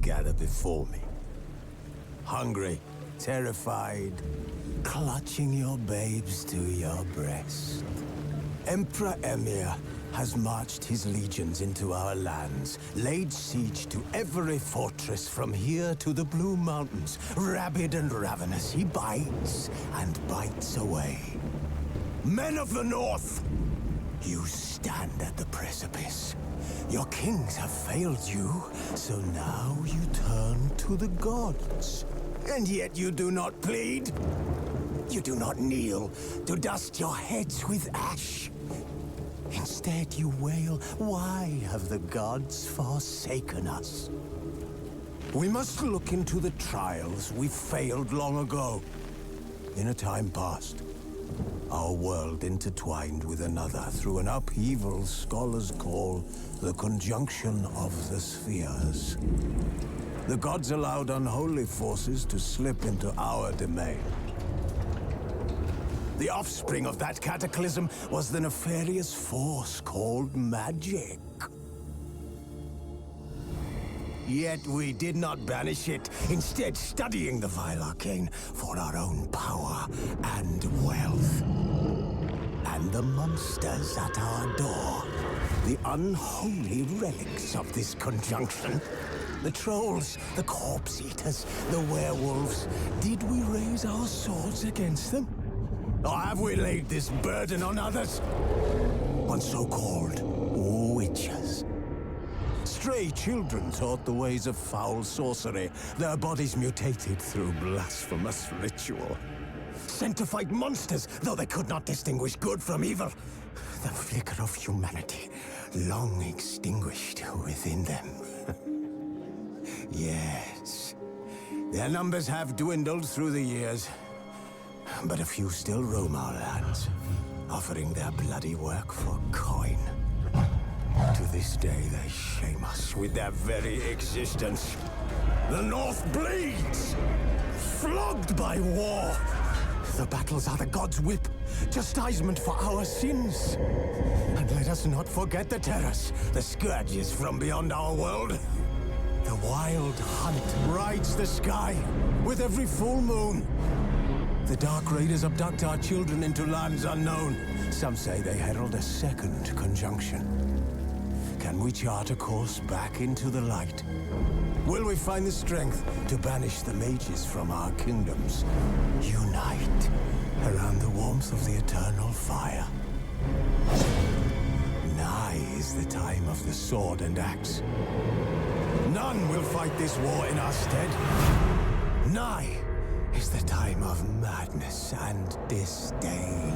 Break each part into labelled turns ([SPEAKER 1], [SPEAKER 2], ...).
[SPEAKER 1] gather before me. Hungry, terrified, clutching your babes to your breast. Emperor Emir has marched his legions into our lands, laid siege to every fortress from here to the Blue Mountains. Rabid and ravenous, he bites and bites away. Men of the North, you stand at the precipice. Your kings have failed you, so now you turn to the gods. And yet you do not plead. You do not kneel to dust your heads with ash. Instead you wail, why have the gods forsaken us? We must look into the trials we failed long ago. In a time past, our world intertwined with another through an upheaval scholars call the conjunction of the spheres. The gods allowed unholy forces to slip into our domain. The offspring of that cataclysm was the nefarious force called magic. Yet we did not banish it, instead studying the vile arcane for our own power and wealth. And the monsters at our door, the unholy relics of this conjunction. The trolls, the corpse-eaters, the werewolves. Did we raise our swords against them? Or have we laid this burden on others? On so-called witches. Stray children taught the ways of foul sorcery, their bodies mutated through blasphemous ritual. Sent to fight monsters, though they could not distinguish good from evil. The flicker of humanity, long extinguished within them. Yes, their numbers have dwindled through the years, but a few still roam our lands, offering their bloody work for coin. To this day, they shame us with their very existence. The North bleeds, flogged by war. The battles are the gods' whip, chastisement for our sins. And let us not forget the terrors, the scourges from beyond our world. The wild hunt rides the sky with every full moon. The Dark Raiders abduct our children into lands unknown. Some say they herald a second conjunction. Can we chart a course back into the light? Will we find the strength to banish the mages from our kingdoms? Unite around the warmth of the eternal fire. Nigh is the time of the sword and axe. None will fight this war in our stead. Nigh is the time of madness and disdain.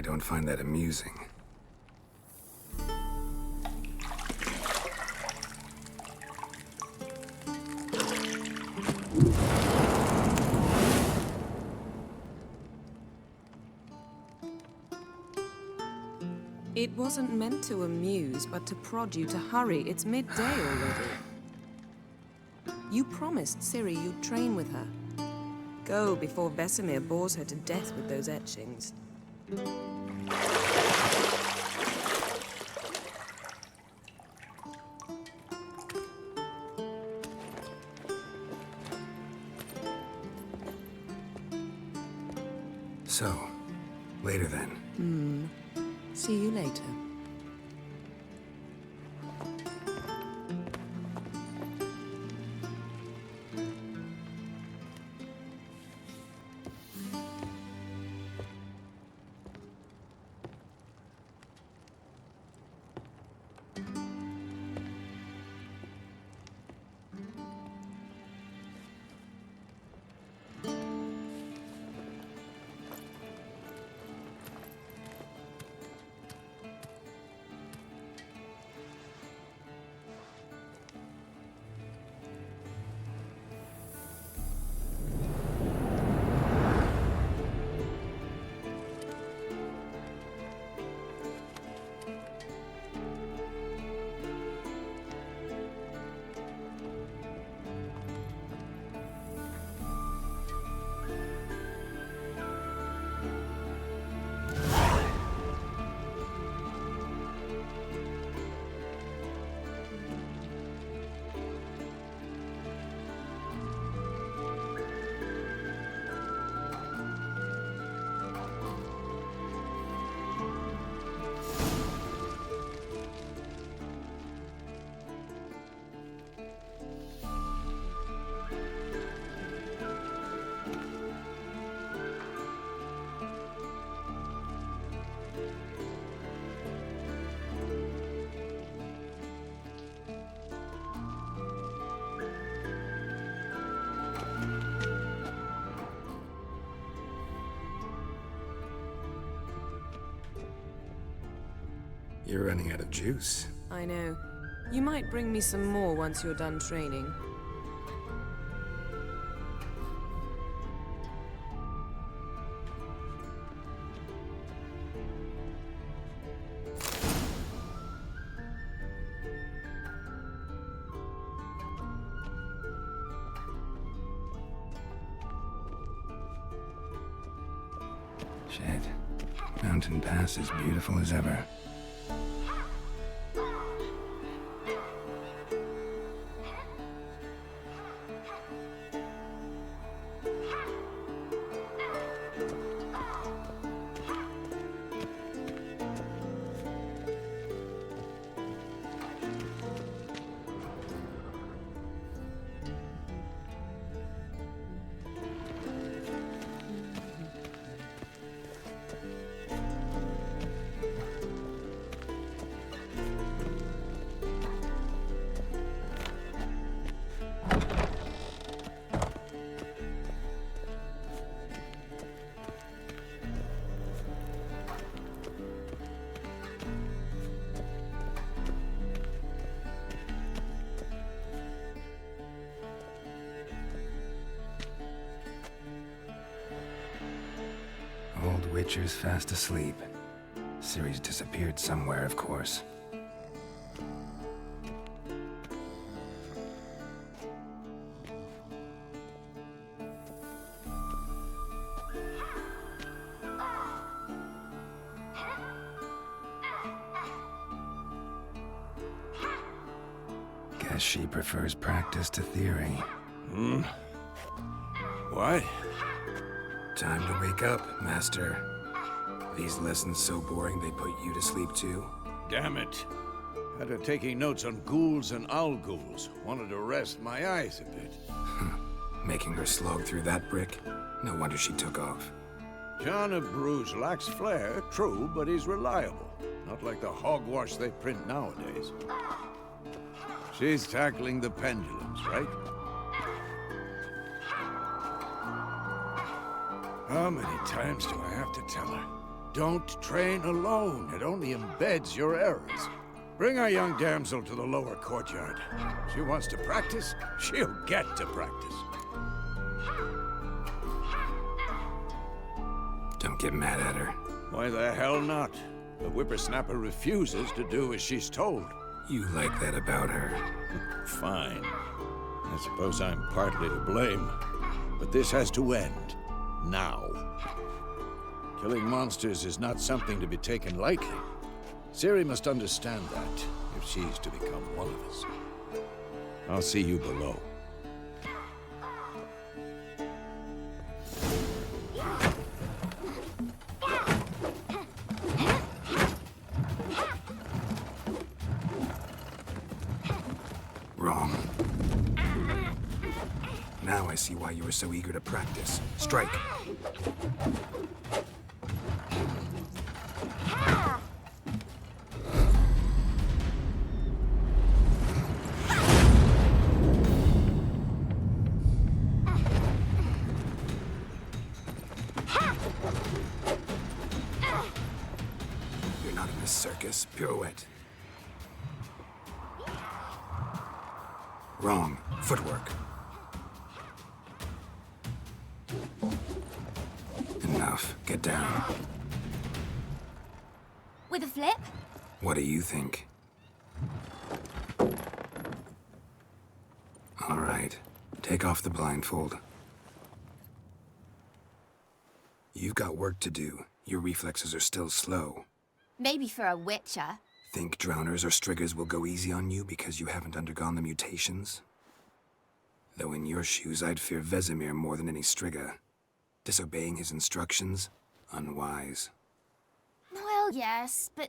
[SPEAKER 2] I don't find that amusing.
[SPEAKER 3] It wasn't meant to amuse, but to prod you to hurry. It's midday already. You promised Ciri you'd train with her. Go before Vesemir bores her to death with those etchings.
[SPEAKER 2] So, later then.
[SPEAKER 3] See you later.
[SPEAKER 2] You're running out of juice.
[SPEAKER 3] I know. You might bring me some more once you're done training.
[SPEAKER 2] Shit. Mountain Pass is beautiful as ever. Old Witcher's fast asleep. Ciri's disappeared somewhere, of course. Guess she prefers practice to theory.
[SPEAKER 1] What?
[SPEAKER 2] Time to wake up, Master. These lessons so boring they put you to sleep too?
[SPEAKER 4] Damn it. After taking notes on ghouls and owl ghouls, wanted to rest my eyes a bit.
[SPEAKER 2] Making her slog through that brick? No wonder she took off.
[SPEAKER 4] John of Bruges lacks flair, true, but he's reliable. Not like the hogwash they print nowadays. She's tackling the pendulums, right? How many times do I have to tell her? Don't train alone. It only embeds your errors. Bring our young damsel to the lower courtyard. She wants to practice, she'll get to practice.
[SPEAKER 2] Don't get mad at her.
[SPEAKER 4] Why the hell not? The whippersnapper refuses to do as she's told.
[SPEAKER 2] You like that about her.
[SPEAKER 4] Fine. I suppose I'm partly to blame. But this has to end. Now. Killing monsters is not something to be taken lightly. Ciri must understand that, if she's to become one of us. I'll see you below.
[SPEAKER 2] Wrong. Now I see why you were so eager to practice. Strike. You're not in this circus. Pirouette. Wrong. Footwork. Enough. Get down.
[SPEAKER 5] With a flip?
[SPEAKER 2] What do you think? All right. Take off the blindfold. You've got work to do. Your reflexes are still slow.
[SPEAKER 5] Maybe for a witcher.
[SPEAKER 2] Think drowners or striggers will go easy on you because you haven't undergone the mutations? Though in your shoes, I'd fear Vizima more than any strigger. Disobeying his instructions? Unwise.
[SPEAKER 5] Well, yes, but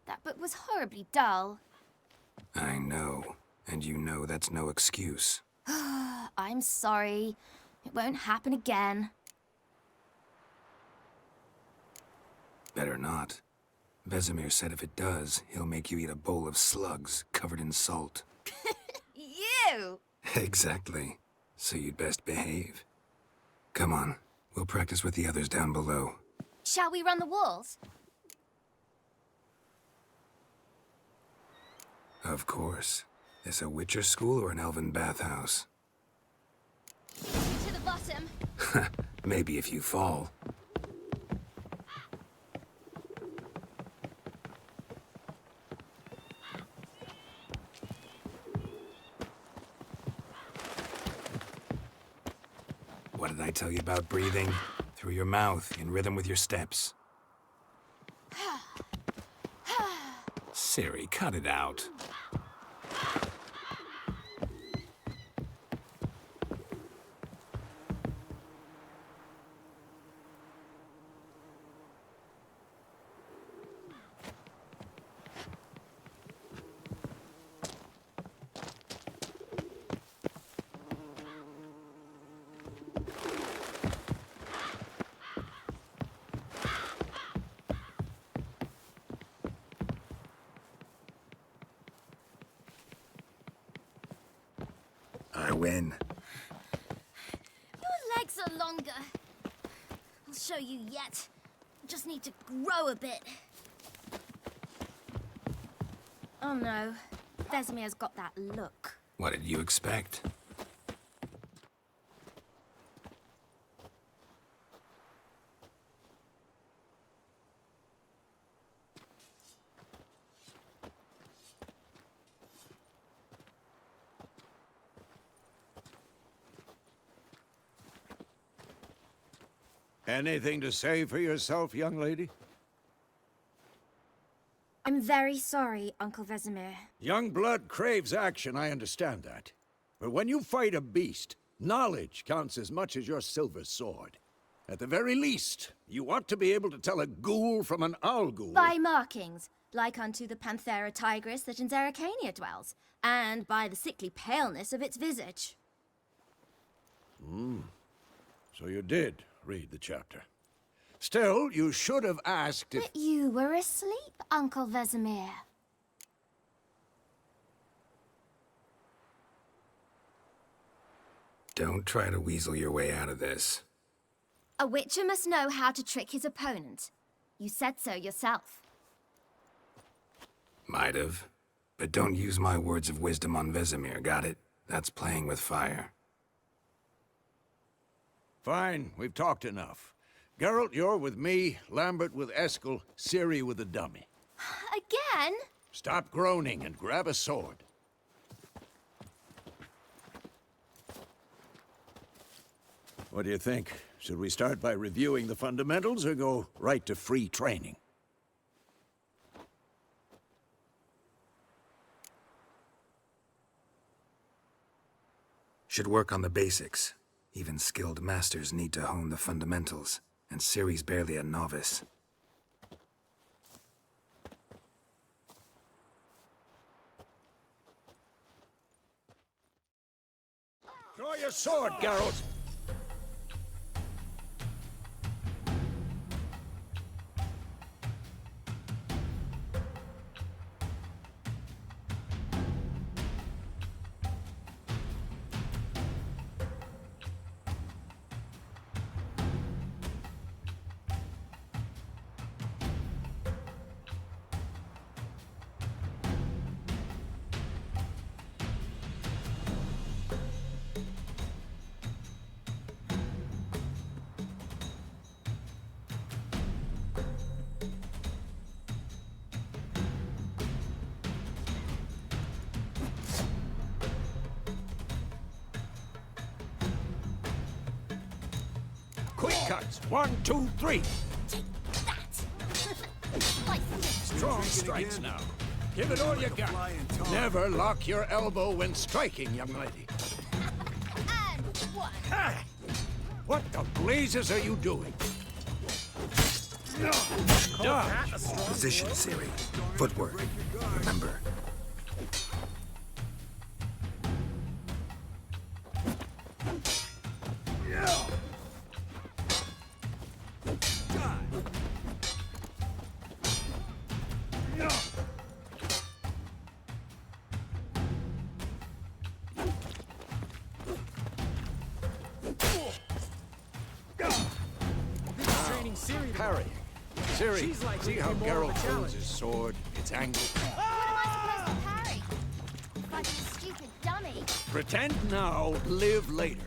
[SPEAKER 5] that book was horribly dull.
[SPEAKER 2] I know. And you know that's no excuse.
[SPEAKER 5] I'm sorry. It won't happen again.
[SPEAKER 2] Better not. Vesemir said if it does, he'll make you eat a bowl of slugs covered in salt.
[SPEAKER 5] You!
[SPEAKER 2] Exactly. So you'd best behave. Come on. We'll practice with the others down below.
[SPEAKER 5] Shall we run the walls?
[SPEAKER 2] Of course. This a Witcher school or an elven bathhouse?
[SPEAKER 5] To the bottom.
[SPEAKER 2] Maybe if you fall. What did I tell you about breathing? Through your mouth, in rhythm with your steps. Ciri, cut it out. I win.
[SPEAKER 5] Your legs are longer. I'll show you yet. Just need to grow a bit. Oh no. Vesemir's got that look.
[SPEAKER 2] What did you expect?
[SPEAKER 4] Anything to say for yourself, young lady?
[SPEAKER 5] I'm very sorry, Uncle Vesemir.
[SPEAKER 4] Young blood craves action, I understand that. But when you fight a beast, knowledge counts as much as your silver sword. At the very least, you ought to be able to tell a ghoul from an owl ghoul.
[SPEAKER 5] By markings, like unto the Panthera tigris that in Zerrikania dwells, and by the sickly paleness of its visage.
[SPEAKER 4] So you did read the chapter. Still, you should have asked if...
[SPEAKER 5] But you were asleep, Uncle Vesemir.
[SPEAKER 2] Don't try to weasel your way out of this.
[SPEAKER 5] A witcher must know how to trick his opponent. You said so yourself.
[SPEAKER 2] Might have. But don't use my words of wisdom on Vesemir, got it? That's playing with fire.
[SPEAKER 4] Fine, we've talked enough. Geralt, you're with me, Lambert with Eskel, Ciri with the dummy.
[SPEAKER 5] Again?
[SPEAKER 4] Stop groaning and grab a sword. What do you think? Should we start by reviewing the fundamentals or go right to free training?
[SPEAKER 2] Should work on the basics. Even skilled masters need to hone the fundamentals, and Ciri's barely a novice.
[SPEAKER 4] Draw your sword, Geralt! Quick cuts! 1, 2, 3!
[SPEAKER 5] Take that!
[SPEAKER 4] Strong strikes now. Give it all you got. Never lock your elbow when striking, young lady.
[SPEAKER 5] And one.
[SPEAKER 4] Ah! What the blazes are you doing? Dodge!
[SPEAKER 2] Position, Ciri. Footwork. Remember.
[SPEAKER 4] Parry. Ciri, see how Geralt holds his sword? It's angled.
[SPEAKER 5] What am I supposed to parry? Like a stupid dummy.
[SPEAKER 4] Pretend now, live later.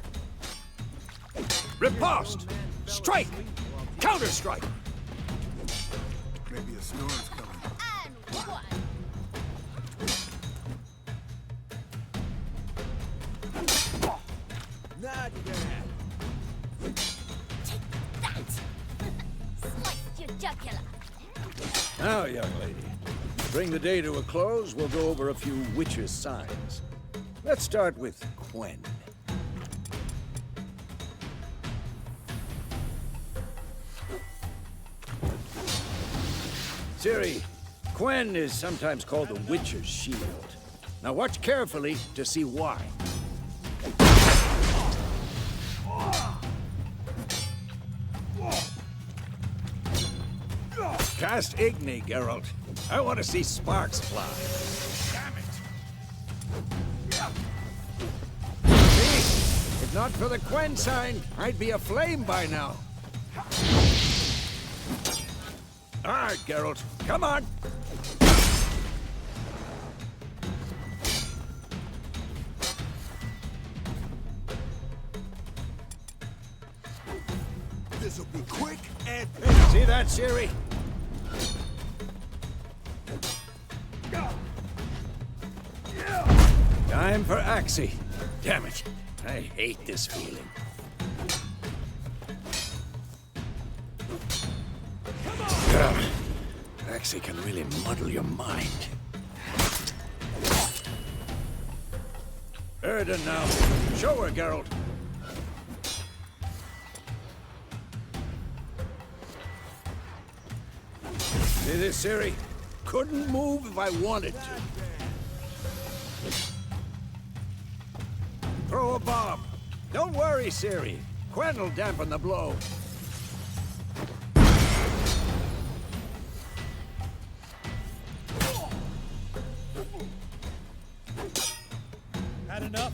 [SPEAKER 4] Riposte! Strike! Counter-strike!
[SPEAKER 1] Maybe a storm's coming.
[SPEAKER 5] And one.
[SPEAKER 1] Not bad.
[SPEAKER 5] Take that! Sliced your jugular.
[SPEAKER 4] Now, young lady, to bring the day to a close, we'll go over a few witches' signs. Let's start with Quen. Ciri, Quen is sometimes called the Witcher's Shield. Now watch carefully to see why. Cast Igni, Geralt. I want to see sparks fly. Damn it! See? If not for the Quen sign, I'd be aflame by now. All right, Geralt. Come on!
[SPEAKER 1] This'll be quick and...
[SPEAKER 4] See that, Ciri? Time for Axie. Damn it. I hate this feeling. Axie can really muddle your mind. Erden now. Show her, Geralt. See this, Ciri? Couldn't move if I wanted to. Throw a bomb. Don't worry, Ciri. Quen will dampen the blow.
[SPEAKER 6] Had enough?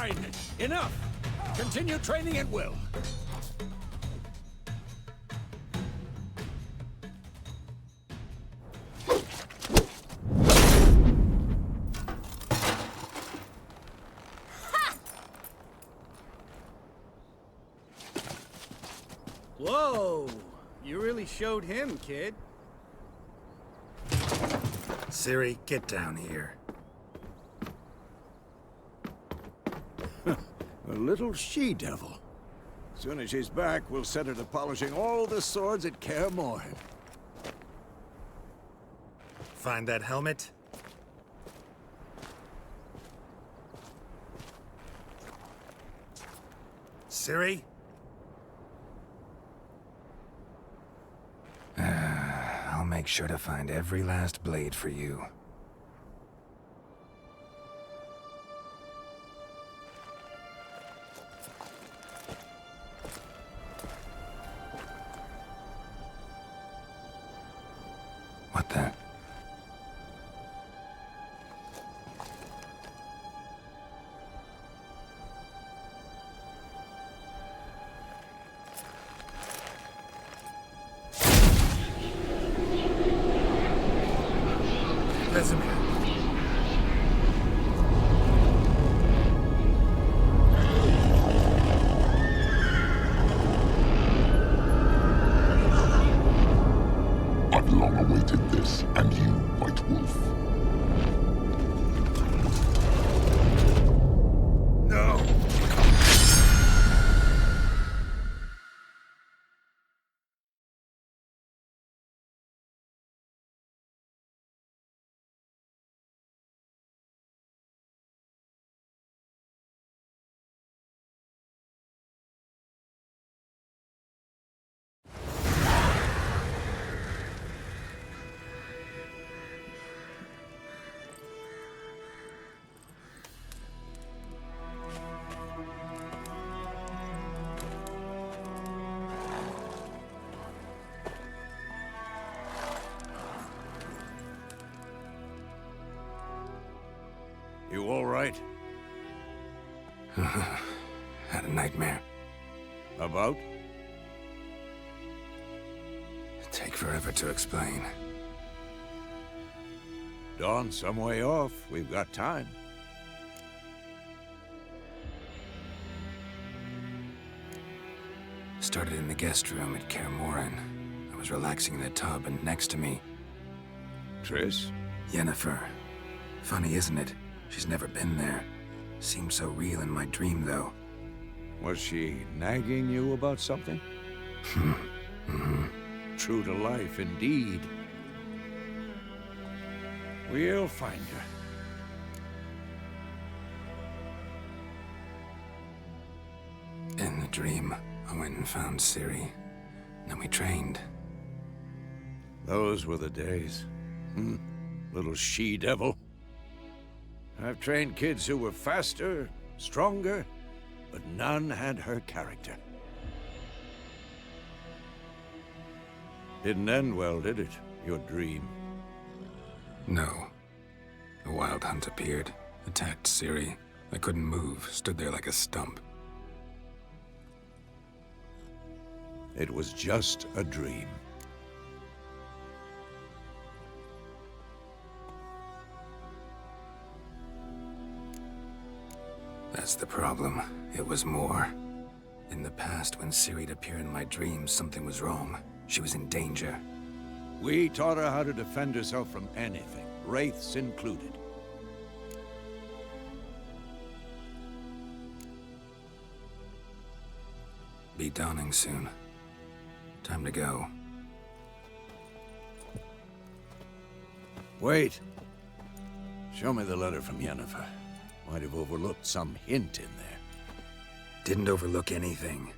[SPEAKER 4] Fine! Enough! Continue training at will.
[SPEAKER 6] Whoa! You really showed him, kid.
[SPEAKER 2] Ciri, get down here.
[SPEAKER 4] A little she-devil. Soon as she's back, we'll set her to polishing all the swords at Kaer Morhen.
[SPEAKER 2] Find that helmet? Ciri? I'll make sure to find every last blade for you. What the? Vizima.
[SPEAKER 7] I've long awaited this, and you, White Wolf.
[SPEAKER 2] No!
[SPEAKER 4] You all right?
[SPEAKER 2] Had a nightmare.
[SPEAKER 4] About?
[SPEAKER 2] Take forever to explain.
[SPEAKER 4] Dawn's some way off. We've got time.
[SPEAKER 2] Started in the guest room at Kaer Morhen. I was relaxing in the tub, and next to me,
[SPEAKER 4] Triss?
[SPEAKER 2] Yennefer. Funny, isn't it? She's never been there. Seemed so real in my dream, though.
[SPEAKER 4] Was she nagging you about something? True to life, indeed. We'll find her.
[SPEAKER 2] In the dream, I went and found Ciri. Then we trained.
[SPEAKER 4] Those were the days. Little she-devil. I've trained kids who were faster, stronger, but none had her character. Didn't end well, did it? Your dream?
[SPEAKER 2] No. The Wild Hunt appeared, attacked Ciri. I couldn't move, stood there like a stump.
[SPEAKER 4] It was just a dream.
[SPEAKER 2] That's the problem. It was more. In the past, when Ciri'd appear in my dreams, something was wrong. She was in danger.
[SPEAKER 4] We taught her how to defend herself from anything, wraiths included.
[SPEAKER 2] Be dawning soon. Time to go.
[SPEAKER 4] Wait. Show me the letter from Yennefer. Might have overlooked some hint in there.
[SPEAKER 2] Didn't overlook anything.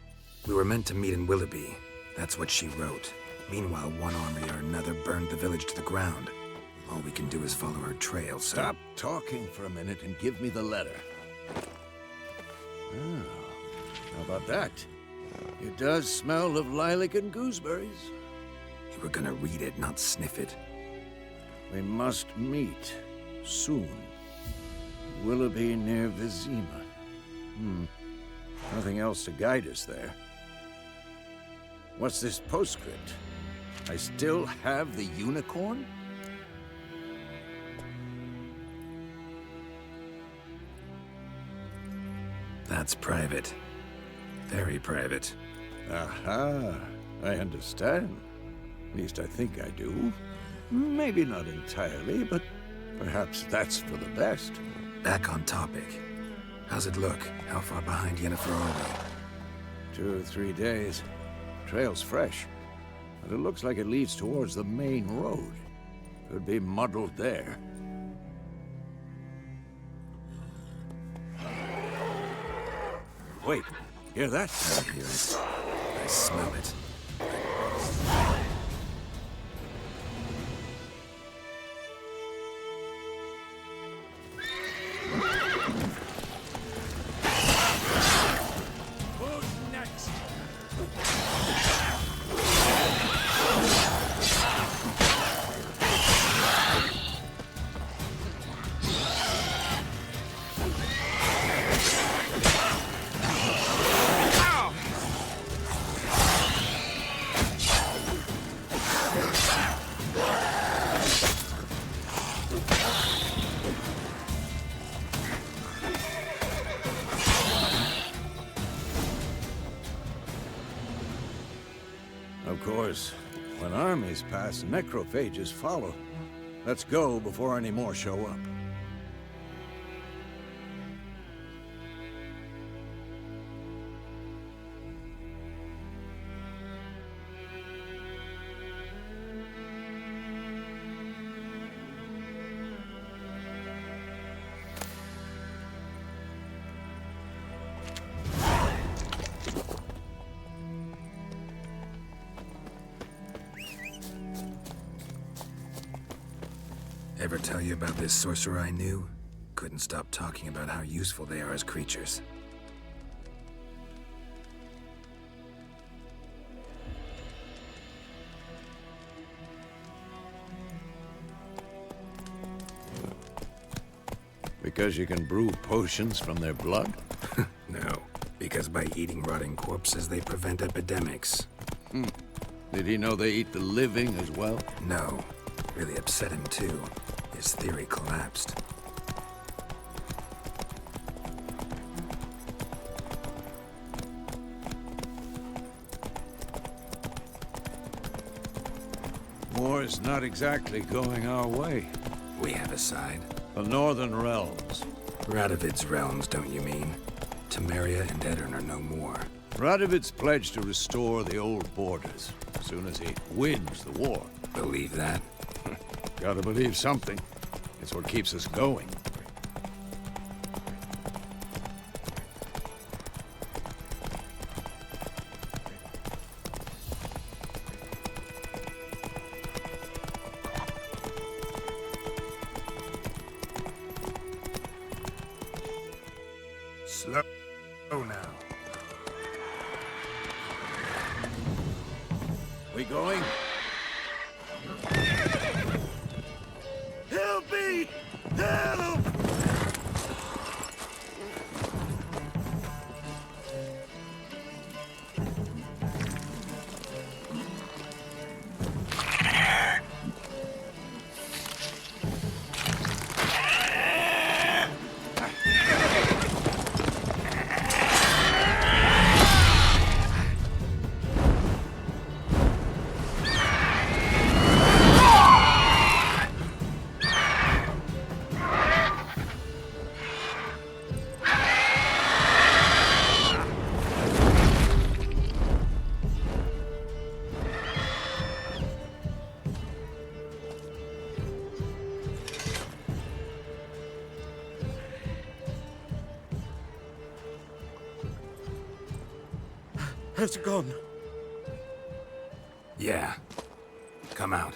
[SPEAKER 2] We were meant to meet in Willoughby. That's what she wrote. Meanwhile, one army or another burned the village to the ground. All we can do is follow her trail, so...
[SPEAKER 4] Stop talking for a minute and give me the letter. Oh, how about that? It does smell of lilac and gooseberries.
[SPEAKER 2] You were gonna read it, not sniff it.
[SPEAKER 4] We must meet soon. Willoughby near Vizima. Nothing else to guide us there. What's this postscript? I still have the unicorn?
[SPEAKER 2] That's private. Very private.
[SPEAKER 4] Aha, I understand. At least I think I do. Maybe not entirely, but perhaps that's for the best.
[SPEAKER 2] Back on topic. How's it look? How far behind Yennefer are we?
[SPEAKER 4] 2 or 3 days. Trail's fresh, but it looks like it leads towards the main road. Could be muddled there. Wait, hear that?
[SPEAKER 2] I hear it. I smell it.
[SPEAKER 4] Of course, when armies pass, necrophages follow. Let's go before any more show up.
[SPEAKER 2] Ever tell you about this sorcerer I knew? Couldn't stop talking about how useful they are as creatures.
[SPEAKER 4] Because you can brew potions from their blood?
[SPEAKER 2] No, because by eating rotting corpses, they prevent epidemics.
[SPEAKER 4] Did he know they eat the living as well?
[SPEAKER 2] No, really upset him too. His theory collapsed.
[SPEAKER 4] War's not exactly going our way.
[SPEAKER 2] We have a side.
[SPEAKER 4] The Northern Realms.
[SPEAKER 2] Radovid's realms, don't you mean? Temeria and Edirn are no more.
[SPEAKER 4] Radovid's pledged to restore the old borders as soon as he wins the war.
[SPEAKER 2] Believe that?
[SPEAKER 4] Gotta believe something. It's what keeps us going.
[SPEAKER 2] Slow now.
[SPEAKER 4] We going? Help me! Help!
[SPEAKER 6] Has it gone?
[SPEAKER 2] Yeah. Come out.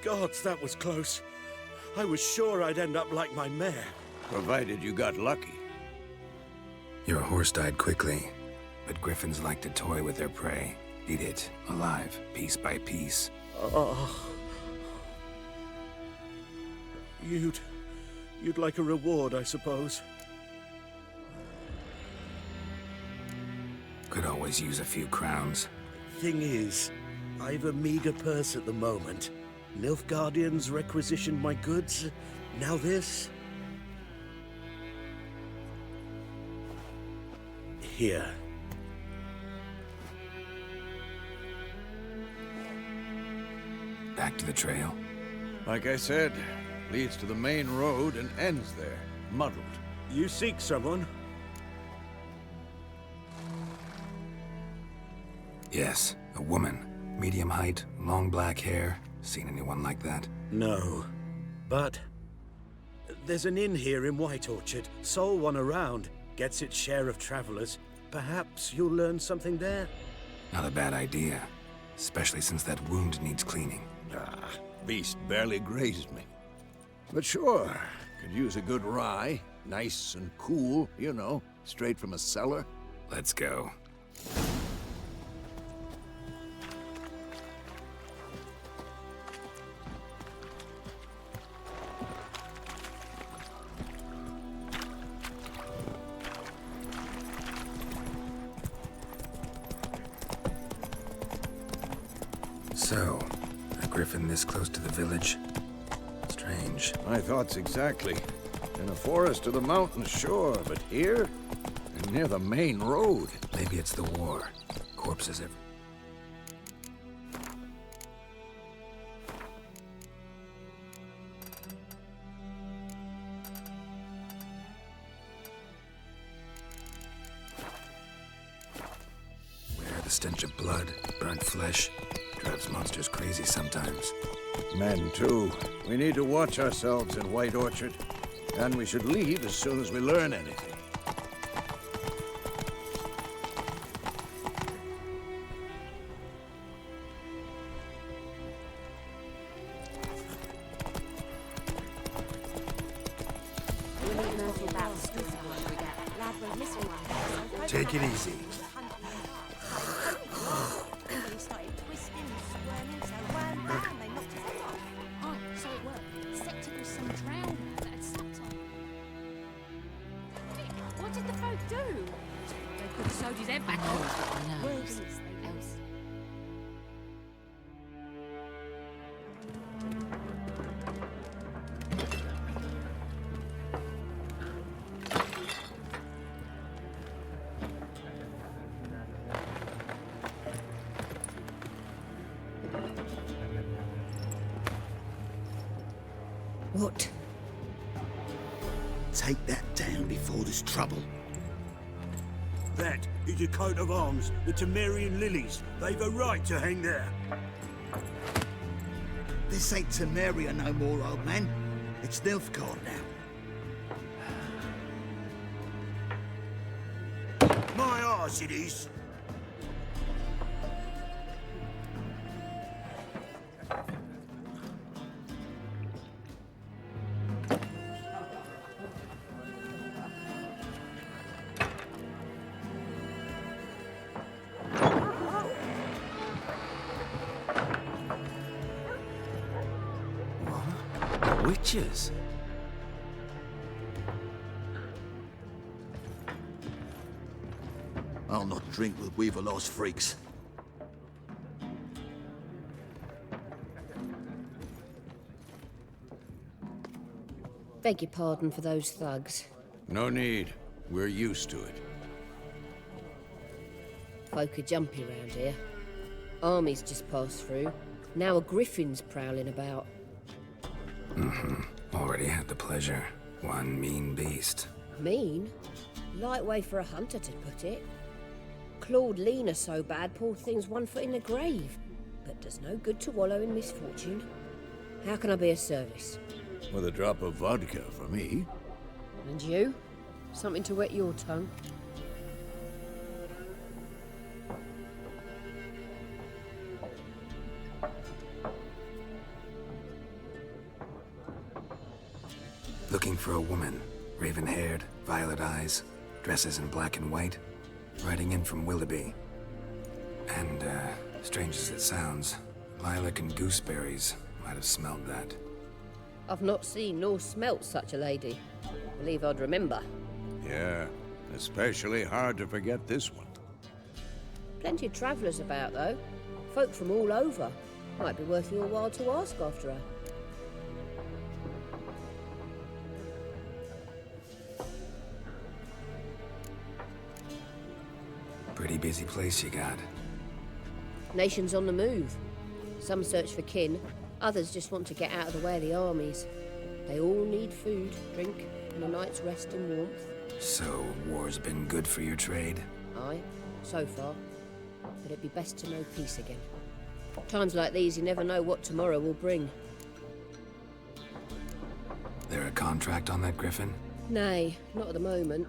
[SPEAKER 6] Gods, that was close. I was sure I'd end up like my mare.
[SPEAKER 4] Provided you got lucky.
[SPEAKER 2] Your horse died quickly, but griffins like to toy with their prey. Eat it, alive, piece by piece.
[SPEAKER 6] You'd like a reward, I suppose.
[SPEAKER 2] Could always use a few crowns.
[SPEAKER 6] Thing is, I've a meager purse at the moment. Nilfgaardians requisitioned my goods. Now this. Here.
[SPEAKER 2] Back to the trail.
[SPEAKER 4] Like I said, leads to the main road and ends there, muddled.
[SPEAKER 6] You seek someone?
[SPEAKER 2] Yes, a woman. Medium height, long black hair. Seen anyone like that?
[SPEAKER 6] No. But there's an inn here in White Orchard. Sole one around. Gets its share of travelers. Perhaps you'll learn something there?
[SPEAKER 2] Not a bad idea. Especially since that wound needs cleaning.
[SPEAKER 4] Beast barely grazed me. But sure, could use a good rye. Nice and cool, you know, straight from a cellar.
[SPEAKER 2] Let's go. So, a griffin this close to the village? Strange.
[SPEAKER 4] My thoughts exactly. In a forest or the mountains, sure, but here? And near the main road.
[SPEAKER 2] Maybe it's the war. Corpses everywhere. The stench of blood, burnt flesh, drives monsters crazy sometimes.
[SPEAKER 4] Men, too. We need to watch ourselves in White Orchard. And we should leave as soon as we learn anything.
[SPEAKER 2] Take it easy.
[SPEAKER 1] What?
[SPEAKER 8] Take that down before there's trouble.
[SPEAKER 6] That is a coat of arms, the Temerian lilies. They've a right to hang there.
[SPEAKER 8] This ain't Temeria no more, old man. It's Nilfgaard now.
[SPEAKER 6] My arse it is.
[SPEAKER 2] Witches?
[SPEAKER 8] I'll not drink with Weaverlaw's freaks.
[SPEAKER 9] Beg your pardon for those thugs.
[SPEAKER 4] No need. We're used to it.
[SPEAKER 9] Folk are jumpy round here. Armies just passed through. Now a griffin's prowling about.
[SPEAKER 2] Already had the pleasure. One mean beast.
[SPEAKER 9] Mean? Light way for a hunter to put it. Clawed Lena so bad, poor thing's 1 foot in the grave. But does no good to wallow in misfortune. How can I be of service?
[SPEAKER 4] With a drop of vodka for me.
[SPEAKER 9] And you? Something to wet your tongue?
[SPEAKER 2] Looking for a woman. Raven-haired, violet eyes, dresses in black and white. Riding in from Willoughby. And, strange as it sounds, Lilac and gooseberries might have smelled that.
[SPEAKER 9] I've not seen nor smelt such a lady. Believe I'd remember.
[SPEAKER 4] Yeah, especially hard to forget this one.
[SPEAKER 9] Plenty of travellers about, though. Folk from all over. Might be worth your while to ask after her.
[SPEAKER 2] Pretty busy place you got.
[SPEAKER 9] Nations on the move. Some search for kin, others just want to get out of the way of the armies. They all need food, drink, and a night's rest and warmth.
[SPEAKER 2] So, war's been good for your trade?
[SPEAKER 9] Aye, so far. But it'd be best to know peace again. Times like these, you never know what tomorrow will bring.
[SPEAKER 2] There a contract on that griffin?
[SPEAKER 9] Nay, not at the moment.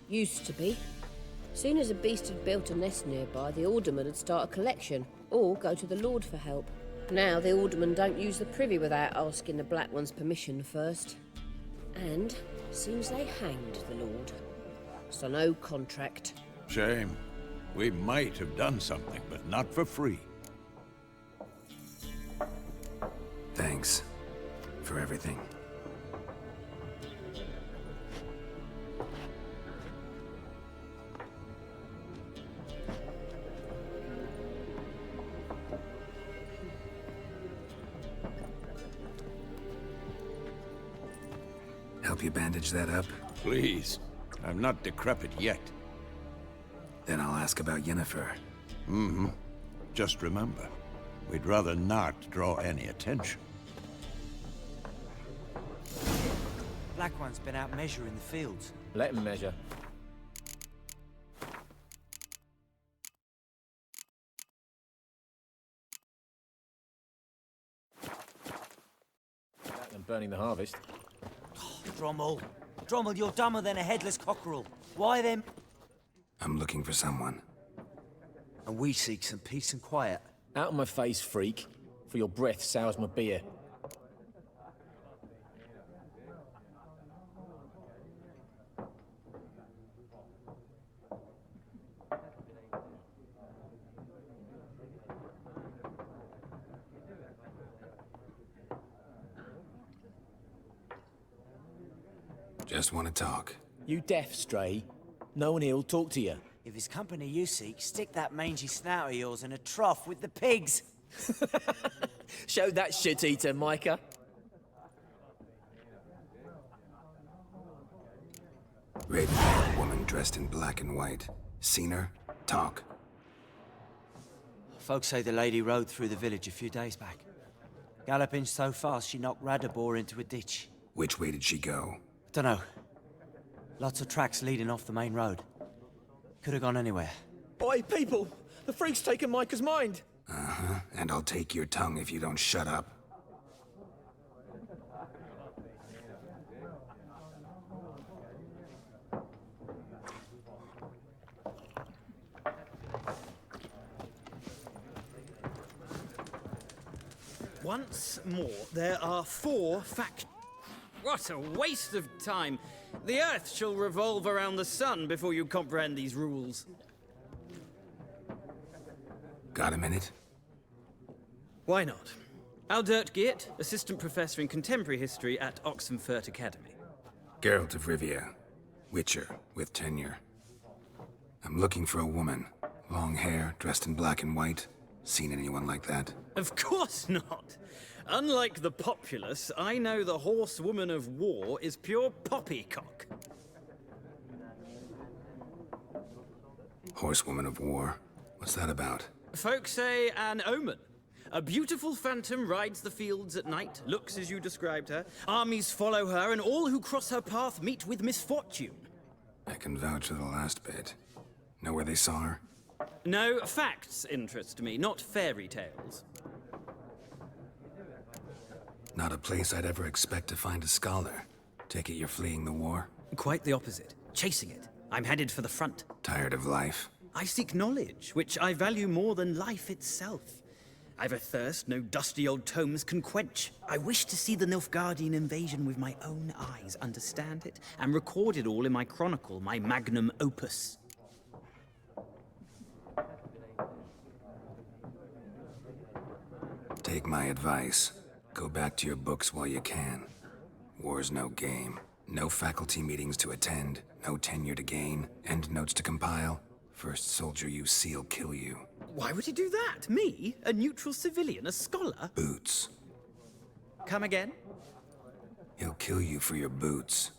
[SPEAKER 9] Used to be. Soon as a beast had built a nest nearby, the alderman would start a collection, or go to the Lord for help. Now the aldermen don't use the privy without asking the Black One's permission first. And seems they hanged the Lord. So no contract.
[SPEAKER 4] Shame. We might have done something, but not for free.
[SPEAKER 2] Thanks for everything. Help you bandage that up?
[SPEAKER 4] Please. I'm not decrepit yet.
[SPEAKER 2] Then I'll ask about Yennefer.
[SPEAKER 4] Mm-hmm. Just remember, we'd rather not draw any attention.
[SPEAKER 10] Black One's been out measuring the fields.
[SPEAKER 11] Let him measure. Better than burning the harvest.
[SPEAKER 10] Drommel. Drommel, you're dumber than a headless cockerel. Why then?
[SPEAKER 2] I'm looking for someone.
[SPEAKER 10] And we seek some peace and quiet.
[SPEAKER 11] Out of my face, freak. For your breath sours my beer.
[SPEAKER 2] Just want to talk.
[SPEAKER 11] You deaf, Stray. No one here'll talk to you.
[SPEAKER 10] If it's company you seek, stick that mangy snout of yours in a trough with the pigs.
[SPEAKER 11] Show that shit-eater, Micah.
[SPEAKER 2] Red-haired woman dressed in black and white. Seen her? Talk.
[SPEAKER 10] Folks say the lady rode through the village a few days back. Galloping so fast she knocked Radabor into a ditch.
[SPEAKER 2] Which way did she go?
[SPEAKER 10] Dunno. Lots of tracks leading off the main road. Could have gone anywhere.
[SPEAKER 11] Oi, people! The freak's taken Micah's mind!
[SPEAKER 2] Uh-huh. And I'll take your tongue if you don't shut up.
[SPEAKER 12] Once more, there are 4 fact... What a waste of time! The Earth shall revolve around the sun before you comprehend these rules.
[SPEAKER 2] Got a minute?
[SPEAKER 12] Why not? Aldert Geert, Assistant Professor in Contemporary History at Oxenfurt Academy.
[SPEAKER 2] Geralt of Rivia. Witcher, with tenure. I'm looking for a woman. Long hair, dressed in black and white. Seen anyone like that?
[SPEAKER 12] Of course not! Unlike the populace, I know the horsewoman of war is pure poppycock.
[SPEAKER 2] Horsewoman of war? What's that about?
[SPEAKER 12] Folk say an omen. A beautiful phantom rides the fields at night, looks as you described her. Armies follow her, and all who cross her path meet with misfortune.
[SPEAKER 2] I can vouch for the last bit. Know where they saw her?
[SPEAKER 12] No, facts interest me, not fairy tales.
[SPEAKER 2] Not a place I'd ever expect to find a scholar. Take it you're fleeing the war?
[SPEAKER 12] Quite the opposite. Chasing it. I'm headed for the front.
[SPEAKER 2] Tired of life?
[SPEAKER 12] I seek knowledge, which I value more than life itself. I've a thirst no dusty old tomes can quench. I wish to see the Nilfgaardian invasion with my own eyes, understand it, and record it all in my chronicle, my magnum opus.
[SPEAKER 2] Take my advice. Go back to your books while you can. War's no game. No faculty meetings to attend, no tenure to gain, end notes to compile. First soldier you see'll kill you.
[SPEAKER 12] Why would he do that? Me? A neutral civilian? A scholar?
[SPEAKER 2] Boots.
[SPEAKER 12] Come again?
[SPEAKER 2] He'll kill you for your boots.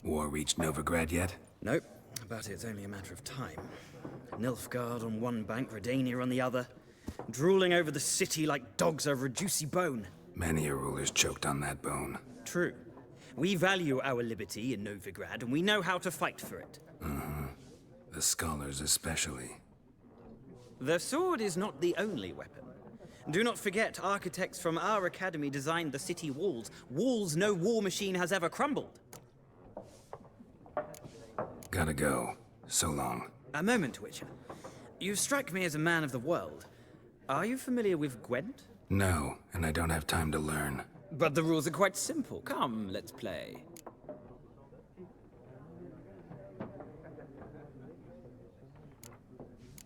[SPEAKER 2] War reached Novigrad yet?
[SPEAKER 12] Nope, but it's only a matter of time. Nilfgaard on one bank, Redania on the other. Drooling over the city like dogs over a juicy bone.
[SPEAKER 2] Many a ruler's choked on that bone.
[SPEAKER 12] True. We value our liberty in Novigrad, and we know how to fight for it.
[SPEAKER 2] The scholars especially.
[SPEAKER 12] The sword is not the only weapon. Do not forget, architects from our academy designed the city walls. Walls no war machine has ever crumbled.
[SPEAKER 2] Gotta go. So long.
[SPEAKER 12] A moment, Witcher. You strike me as a man of the world. Are you familiar with Gwent?
[SPEAKER 2] No, and I don't have time to learn.
[SPEAKER 12] But the rules are quite simple. Come, let's play.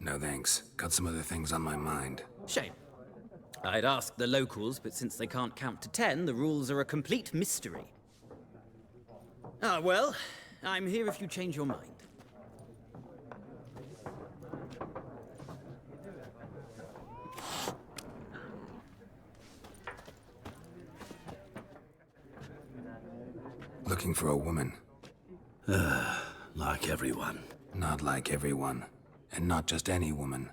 [SPEAKER 2] No thanks. Got some other things on my mind.
[SPEAKER 12] Shame. I'd ask the locals, but since they can't count to 10, the rules are a complete mystery. Ah, well, I'm here if you change your mind.
[SPEAKER 2] Looking for a woman.
[SPEAKER 6] Like everyone.
[SPEAKER 2] Not like everyone. And not just any woman.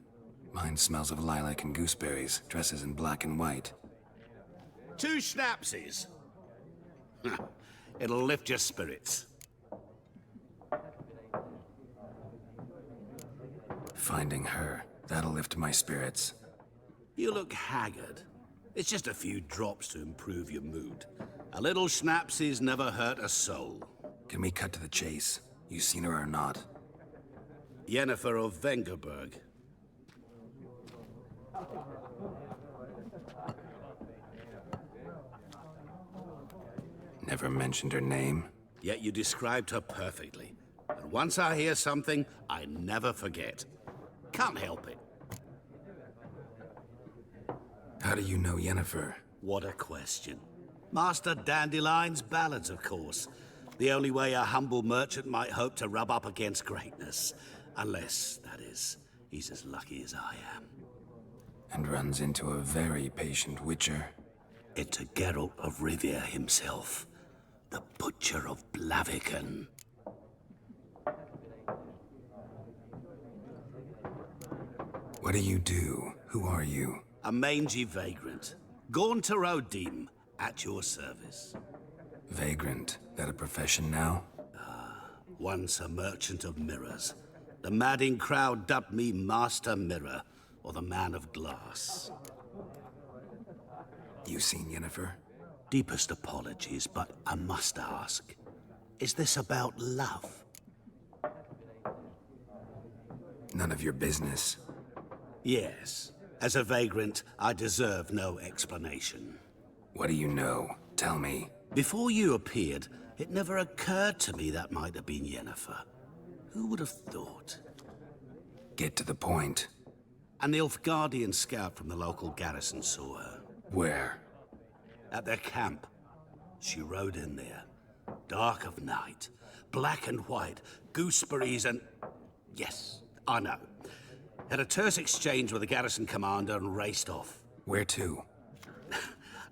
[SPEAKER 2] Mine smells of lilac and gooseberries, dresses in black and white.
[SPEAKER 13] 2 schnapsies. It'll lift your spirits.
[SPEAKER 2] Finding her, that'll lift my spirits.
[SPEAKER 13] You look haggard. It's just a few drops to improve your mood. A little schnapsies never hurt a soul.
[SPEAKER 2] Can we cut to the chase? You seen her or not?
[SPEAKER 13] Yennefer of Vengerberg.
[SPEAKER 2] Never mentioned her name.
[SPEAKER 13] Yet you described her perfectly. And once I hear something, I never forget. Can't help it.
[SPEAKER 2] How do you know Yennefer?
[SPEAKER 13] What a question. Master Dandelion's ballads, of course. The only way a humble merchant might hope to rub up against greatness. Unless, that is, he's as lucky as I am.
[SPEAKER 2] And runs into a very patient witcher.
[SPEAKER 13] Into Geralt of Rivia himself. The Butcher of Blaviken.
[SPEAKER 2] What do you do? Who are you?
[SPEAKER 13] A mangy vagrant. Gaunter Odim, at your service.
[SPEAKER 2] Vagrant. That a profession now?
[SPEAKER 13] Once a merchant of mirrors. The madding crowd dubbed me Master Mirror, or the Man of Glass.
[SPEAKER 2] You seen Yennefer?
[SPEAKER 13] Deepest apologies, but I must ask. Is this about love?
[SPEAKER 2] None of your business.
[SPEAKER 13] Yes. As a vagrant, I deserve no explanation.
[SPEAKER 2] What do you know? Tell me.
[SPEAKER 13] Before you appeared, it never occurred to me that might have been Yennefer. Who would have thought?
[SPEAKER 2] Get to the point.
[SPEAKER 13] An Nilfgaardian scout from the local garrison saw her.
[SPEAKER 2] Where?
[SPEAKER 13] At their camp. She rode in there. Dark of night. Black and white. Gooseberries and... Yes, I know. Had a terse exchange with the garrison commander and raced off.
[SPEAKER 2] Where to?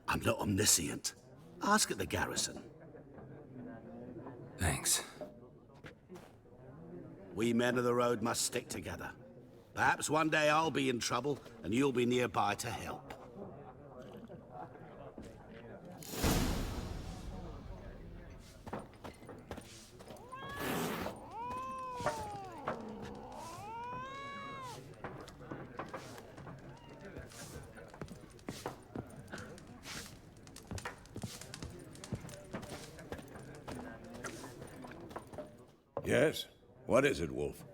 [SPEAKER 13] I'm not omniscient. Ask at the garrison.
[SPEAKER 2] Thanks.
[SPEAKER 13] We men of the road must stick together. Perhaps one day I'll be in trouble and you'll be nearby to help.
[SPEAKER 4] Yes? What is it, Wolf?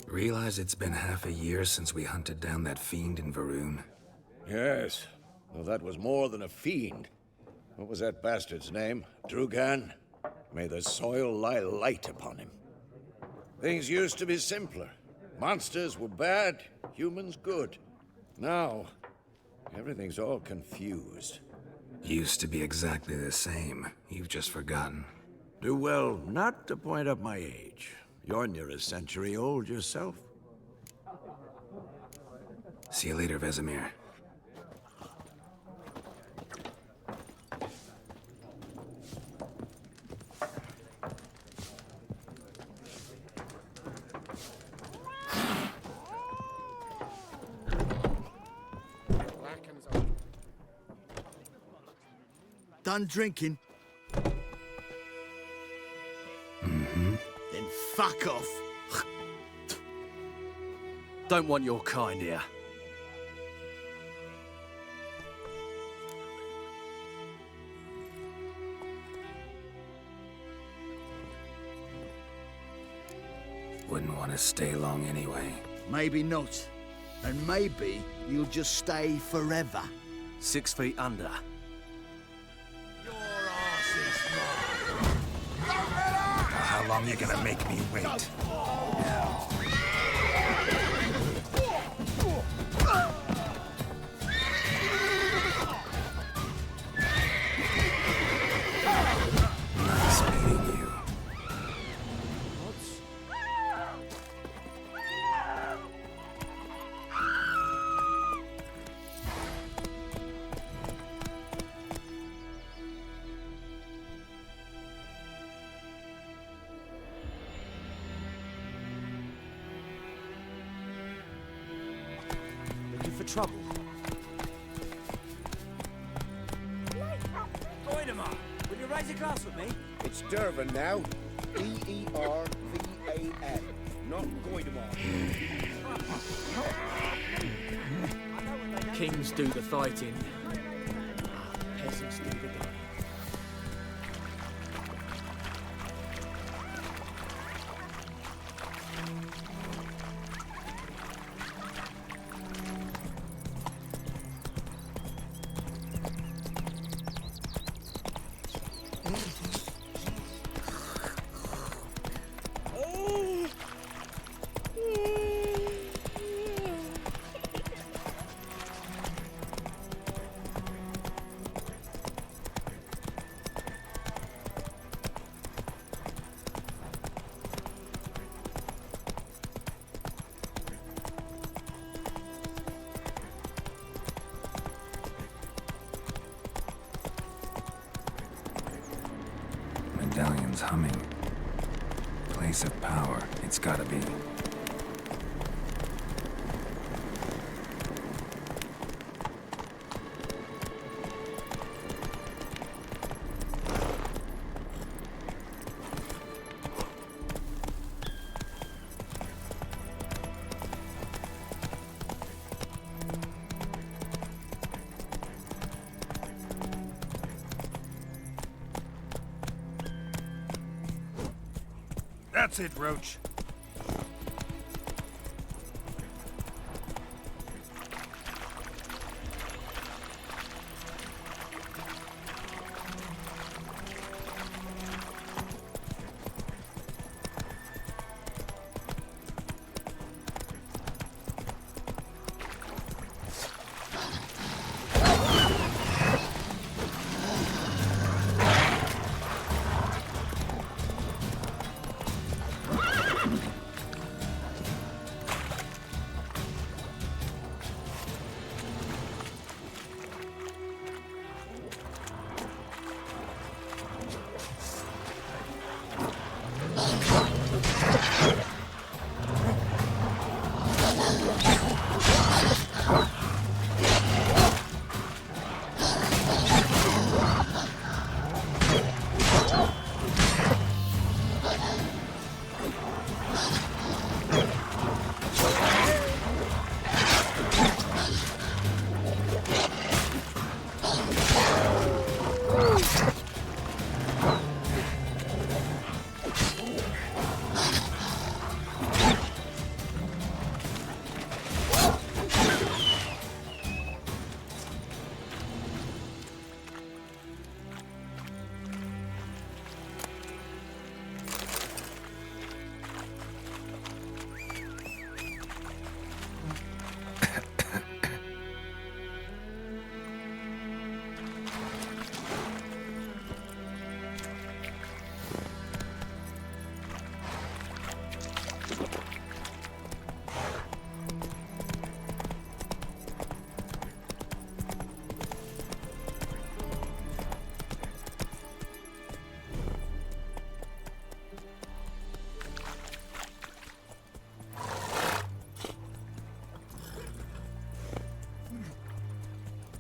[SPEAKER 2] Realize it's been half a year since we hunted down that fiend in Varun?
[SPEAKER 4] Yes. Well, that was more than a fiend. What was that bastard's name? Drugan? May the soil lie light upon him. Things used to be simpler. Monsters were bad, humans good. Now, everything's all confused.
[SPEAKER 2] Used to be exactly the same. You've just forgotten.
[SPEAKER 4] Do well not to point up my age. You're near a century old yourself.
[SPEAKER 2] See you later, Vesemir.
[SPEAKER 8] Done drinking?
[SPEAKER 2] Mm-hmm.
[SPEAKER 8] Then fuck off. Don't want your kind here.
[SPEAKER 2] Wouldn't want to stay long anyway.
[SPEAKER 8] Maybe not. And maybe you'll just stay forever.
[SPEAKER 6] 6 feet under.
[SPEAKER 2] How long you gonna make me wait? Nice meeting you.
[SPEAKER 6] Looking for trouble? Goidemar, will you raise a glass with me?
[SPEAKER 11] It's Dervan now. E-E-R-V-A-N. Not Goidemar.
[SPEAKER 6] Kings do the fighting. Peasants do the dying.
[SPEAKER 2] Medallion's humming. Place of power, it's gotta be.
[SPEAKER 13] That's it, Roach.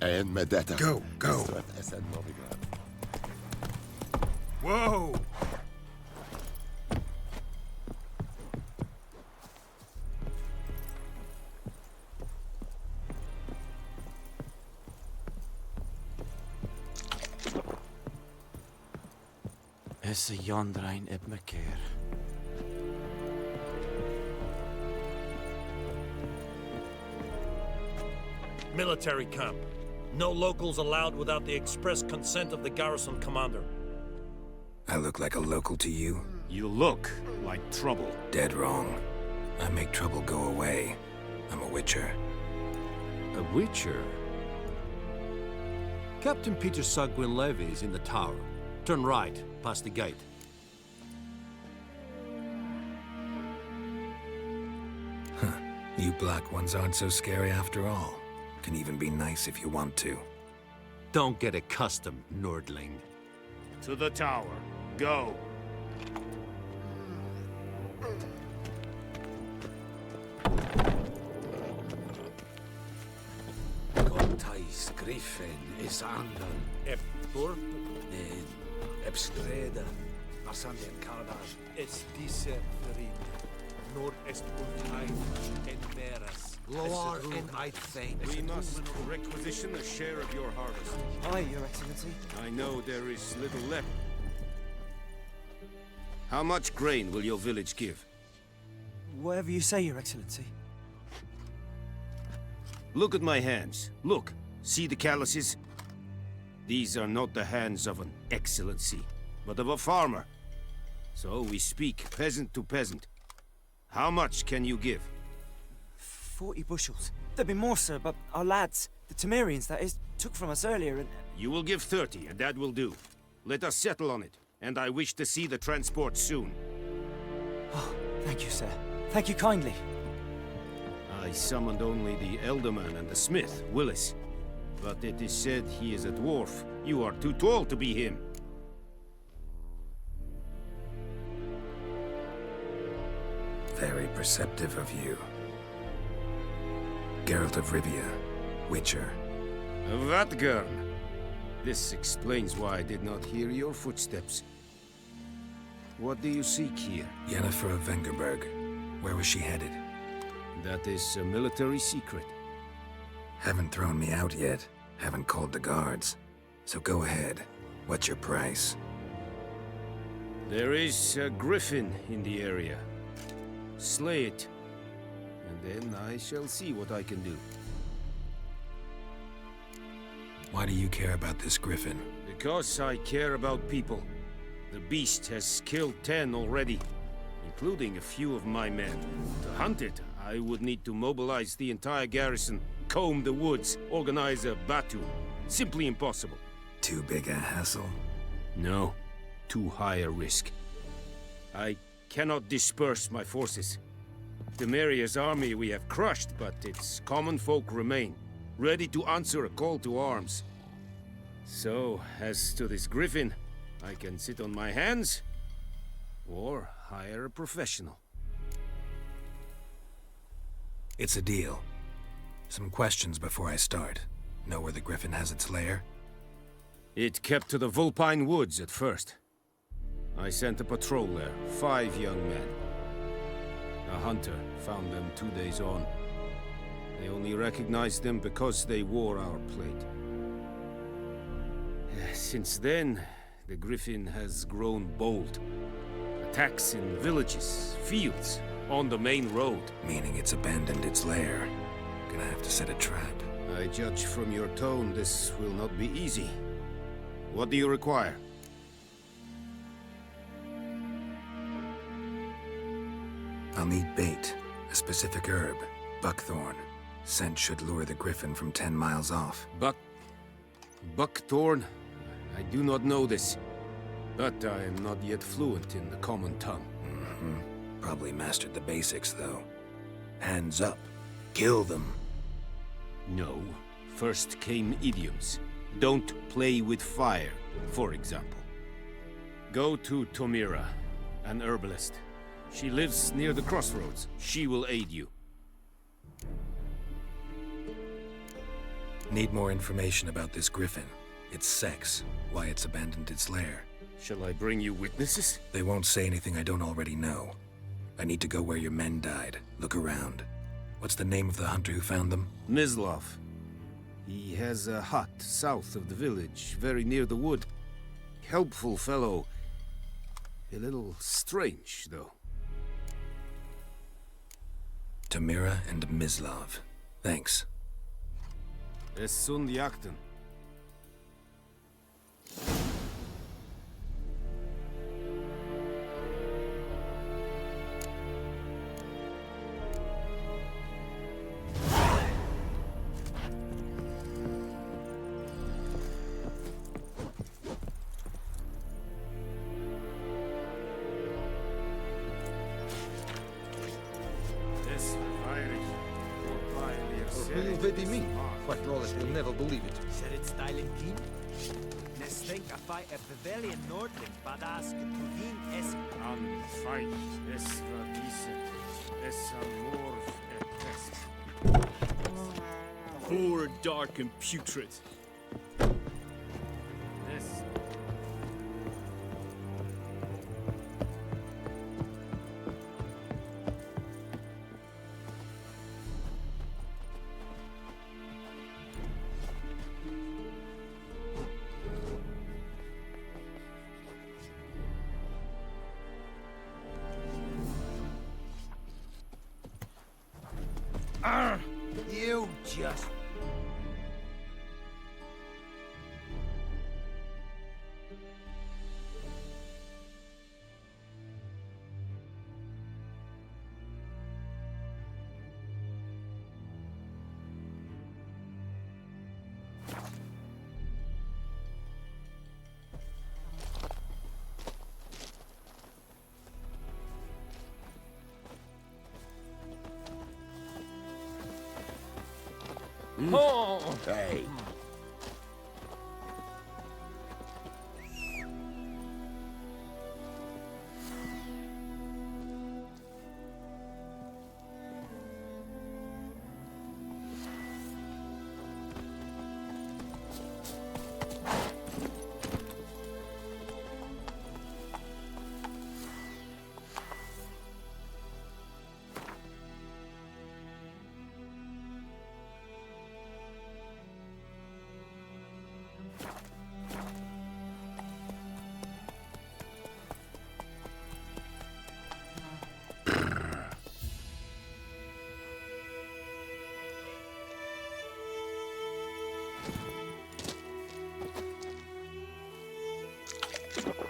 [SPEAKER 7] En med detta.
[SPEAKER 2] Go! Whoa!
[SPEAKER 10] Essa Jondrain Ebmeker.
[SPEAKER 14] Military camp. No locals allowed without the express consent of the garrison commander.
[SPEAKER 2] I look like a local to you?
[SPEAKER 15] You look like trouble.
[SPEAKER 2] Dead wrong. I make trouble go away. I'm a witcher.
[SPEAKER 16] A witcher? Captain Peter Sagwin Levy is in the tower. Turn right, past the gate.
[SPEAKER 2] Huh. You black ones aren't so scary after all. Can even be nice if you want to.
[SPEAKER 16] Don't get accustomed, Nordling.
[SPEAKER 15] To the tower. Go.
[SPEAKER 17] Contais Griffin is andan. Burp nen Ebstreda. Marsanden Kardar.
[SPEAKER 14] Es dice Ferin. Nor est ultain en veras.
[SPEAKER 17] Loarum, I think.
[SPEAKER 15] We must requisition a share of your harvest.
[SPEAKER 10] Aye, Your Excellency.
[SPEAKER 15] I know there is little left. How much grain will your village give?
[SPEAKER 10] Whatever you say, Your Excellency.
[SPEAKER 15] Look at my hands. Look. See the calluses? These are not the hands of an excellency, but of a farmer. So we speak peasant to peasant. How much can you give?
[SPEAKER 10] 40 bushels. There'd be more, sir, but our lads, the Temerians, that is, took from us earlier and...
[SPEAKER 15] You will give 30, and that will do. Let us settle on it, and I wish to see the transport soon.
[SPEAKER 10] Oh, thank you, sir. Thank you kindly.
[SPEAKER 15] I summoned only the Elderman and the smith, Willis. But it is said he is a dwarf. You are too tall to be him.
[SPEAKER 2] Very perceptive of you. Geralt of Rivia, Witcher.
[SPEAKER 15] Vatgern! This explains why I did not hear your footsteps. What do you seek here?
[SPEAKER 2] Yennefer of Vengerberg. Where was she headed?
[SPEAKER 15] That is a military secret.
[SPEAKER 2] Haven't thrown me out yet. Haven't called the guards. So go ahead. What's your price?
[SPEAKER 15] There is a griffin in the area. Slay it. And then I shall see what I can do.
[SPEAKER 2] Why do you care about this griffin?
[SPEAKER 15] Because I care about people. The beast has killed 10 already, including a few of my men. To hunt it, I would need to mobilize the entire garrison, comb the woods, organize a battue. Simply impossible.
[SPEAKER 2] Too big a hassle?
[SPEAKER 15] No. Too high a risk. I cannot disperse my forces. Temeria's army we have crushed, but its common folk remain, ready to answer a call to arms. So, as to this griffin, I can sit on my hands, or hire a professional.
[SPEAKER 2] It's a deal. Some questions before I start. Know where the griffin has its lair?
[SPEAKER 15] It kept to the Vulpine Woods at first. I sent a patrol there, 5 young men. A hunter found them 2 days on. They only recognized them because they wore our plate. Since then, the griffin has grown bold. Attacks in villages, fields, on the main road.
[SPEAKER 2] Meaning it's abandoned its lair. Gonna have to set a trap.
[SPEAKER 15] I judge from your tone this will not be easy. What do you require?
[SPEAKER 2] I'll need bait, a specific herb, buckthorn. Scent should lure the griffin from 10 miles off.
[SPEAKER 15] Buckthorn? I do not know this, but I am not yet fluent in the common tongue.
[SPEAKER 2] Probably mastered the basics, though. Hands up. Kill them.
[SPEAKER 15] No. First came idioms. Don't play with fire, for example. Go to Tomira, an herbalist. She lives near the crossroads. She will aid you.
[SPEAKER 2] Need more information about this griffin. Its sex, why it's abandoned its lair.
[SPEAKER 15] Shall I bring you witnesses?
[SPEAKER 2] They won't say anything I don't already know. I need to go where your men died. Look around. What's the name of the hunter who found them?
[SPEAKER 15] Mislav. He has a hut south of the village, very near the wood. Helpful fellow. A little strange, though.
[SPEAKER 2] Tamira and Mislav. Thanks.
[SPEAKER 15] Es sunt jakten.
[SPEAKER 17] Quite knowledge, you'll never believe it.
[SPEAKER 18] Said it's styling clean? Nesting a fight a pavilion Nordling, badass Tuvin es
[SPEAKER 15] An fight es verdicet, es amor et pest.
[SPEAKER 19] Poor, dark, and putrid.
[SPEAKER 15] Yes.
[SPEAKER 18] You just...
[SPEAKER 19] Oh! Hey.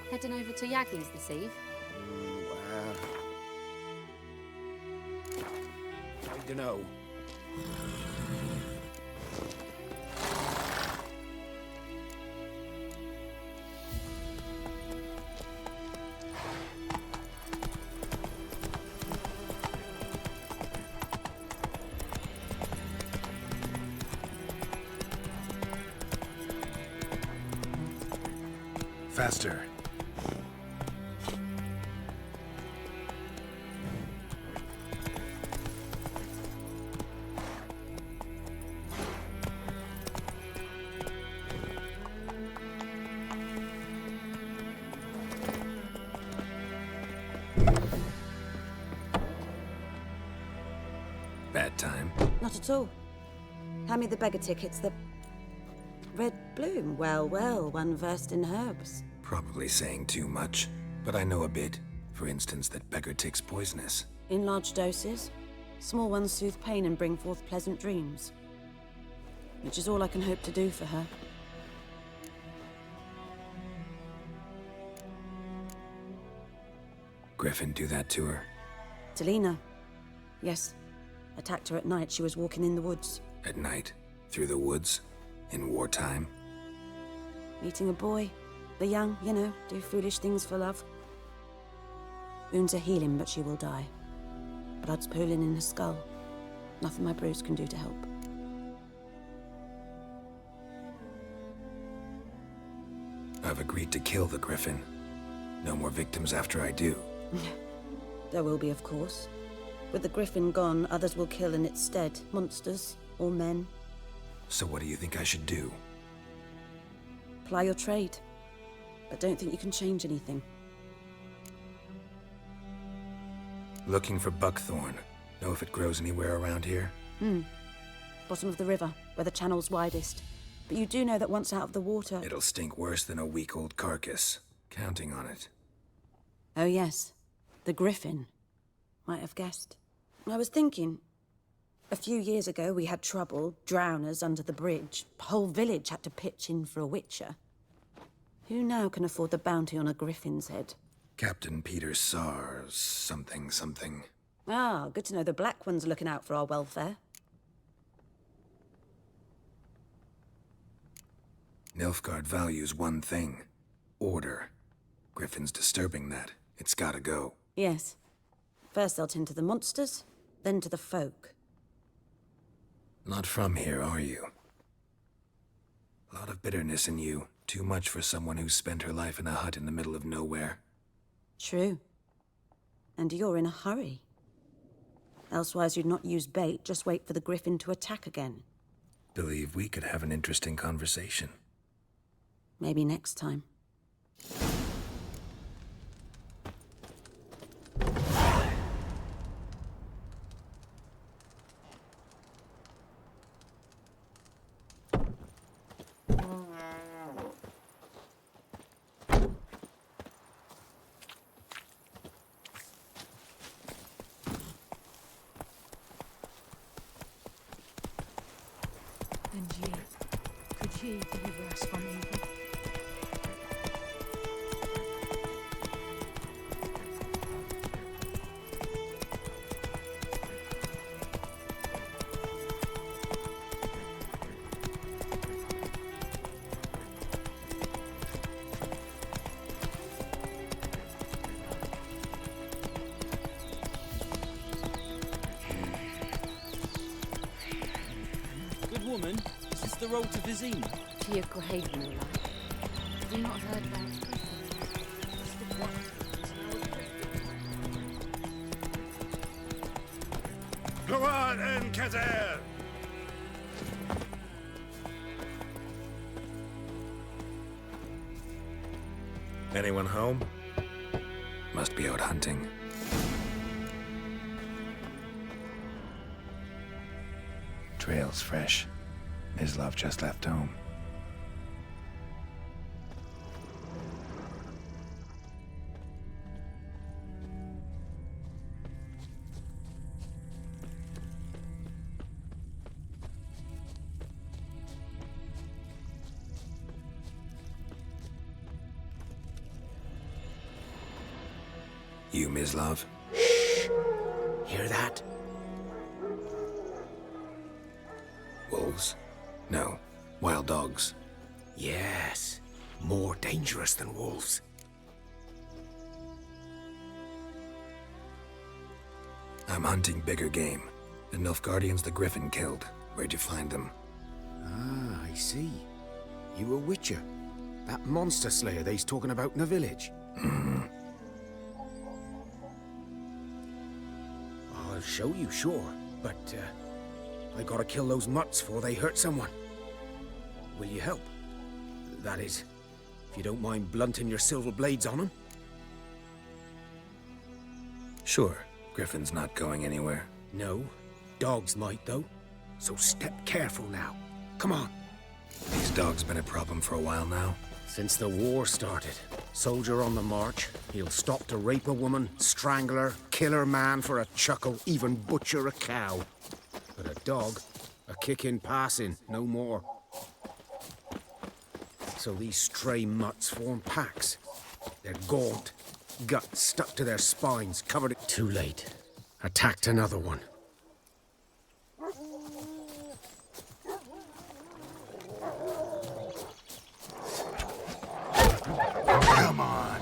[SPEAKER 20] Heading over to Yagi's this eve?
[SPEAKER 11] I don't know.
[SPEAKER 2] Faster. Bad time.
[SPEAKER 21] Not at all. Hand me the beggar tickets, the... Red bloom. Well, well, one versed in herbs.
[SPEAKER 2] Probably saying too much, but I know a bit. For instance, that beggar tick's poisonous.
[SPEAKER 21] In large doses. Small ones soothe pain and bring forth pleasant dreams. Which is all I can hope to do for her.
[SPEAKER 2] Griffin do that to her?
[SPEAKER 21] Delina. Yes. Attacked her at night. She was walking in the woods.
[SPEAKER 2] At night? Through the woods? In wartime?
[SPEAKER 21] Meeting a boy. The young, you know, do foolish things for love. Wounds are healing, but she will die. Blood's pooling in her skull. Nothing my bruise can do to help.
[SPEAKER 2] I've agreed to kill the Griffin. No more victims after I do.
[SPEAKER 21] There will be, of course. With the Griffin gone, others will kill in its stead. Monsters, or men.
[SPEAKER 2] So what do you think I should do?
[SPEAKER 21] Ply your trade. But don't think you can change anything.
[SPEAKER 2] Looking for buckthorn. Know if it grows anywhere around here?
[SPEAKER 21] Bottom of the river, where the channel's widest. But you do know that once out of the water...
[SPEAKER 2] It'll stink worse than a week-old carcass. Counting on it.
[SPEAKER 21] Oh yes, the griffin. Might have guessed. I was thinking... A few years ago we had trouble, drowners under the bridge. The whole village had to pitch in for a witcher. Who now can afford the bounty on a griffin's head?
[SPEAKER 2] Captain Peter Sars, something.
[SPEAKER 21] Ah, good to know the Black One's looking out for our welfare.
[SPEAKER 2] Nilfgaard values one thing. Order. Griffin's disturbing that. It's gotta go.
[SPEAKER 21] Yes. First they'll tend to the monsters, then to the folk.
[SPEAKER 2] Not from here, are you? A lot of bitterness in you. Too much for someone who's spent her life in a hut in the middle of nowhere.
[SPEAKER 21] True. And you're in a hurry. Elsewise you'd not use bait, just wait for the griffin to attack again.
[SPEAKER 2] Believe we could have an interesting conversation.
[SPEAKER 21] Maybe next time.
[SPEAKER 3] And ye, could ye deliver us from evil?
[SPEAKER 12] Woman, is this the road to Vizima?
[SPEAKER 20] To your grave, no lie. Have you not heard about
[SPEAKER 13] Go on, Enkazer!
[SPEAKER 2] Anyone home? Must be out hunting. Trail's fresh. Mislav just left home. You, Mislav?
[SPEAKER 15] Shh! Hear that?
[SPEAKER 2] Wolves? No. Wild dogs.
[SPEAKER 15] Yes. More dangerous than wolves.
[SPEAKER 2] I'm hunting bigger game. The Nilfgaardians the Griffin killed. Where'd you find them?
[SPEAKER 15] Ah, I see. You a witcher. That monster slayer they's talking about in the village. I'll show you, sure. But, I gotta kill those mutts before they hurt someone. Will you help? That is, if you don't mind blunting your silver blades on them.
[SPEAKER 2] Sure. Griffin's not going anywhere.
[SPEAKER 15] No. Dogs might, though. So step careful now. Come on.
[SPEAKER 2] These dogs been a problem for a while now?
[SPEAKER 15] Since the war started. Soldier on the march. He'll stop to rape a woman, strangle her, kill her man for a chuckle, even butcher a cow. But a dog, a kick in passing, no more. So these stray mutts form packs. They're gaunt, guts stuck to their spines, covered in... Too late. Attacked another one.
[SPEAKER 13] Come on.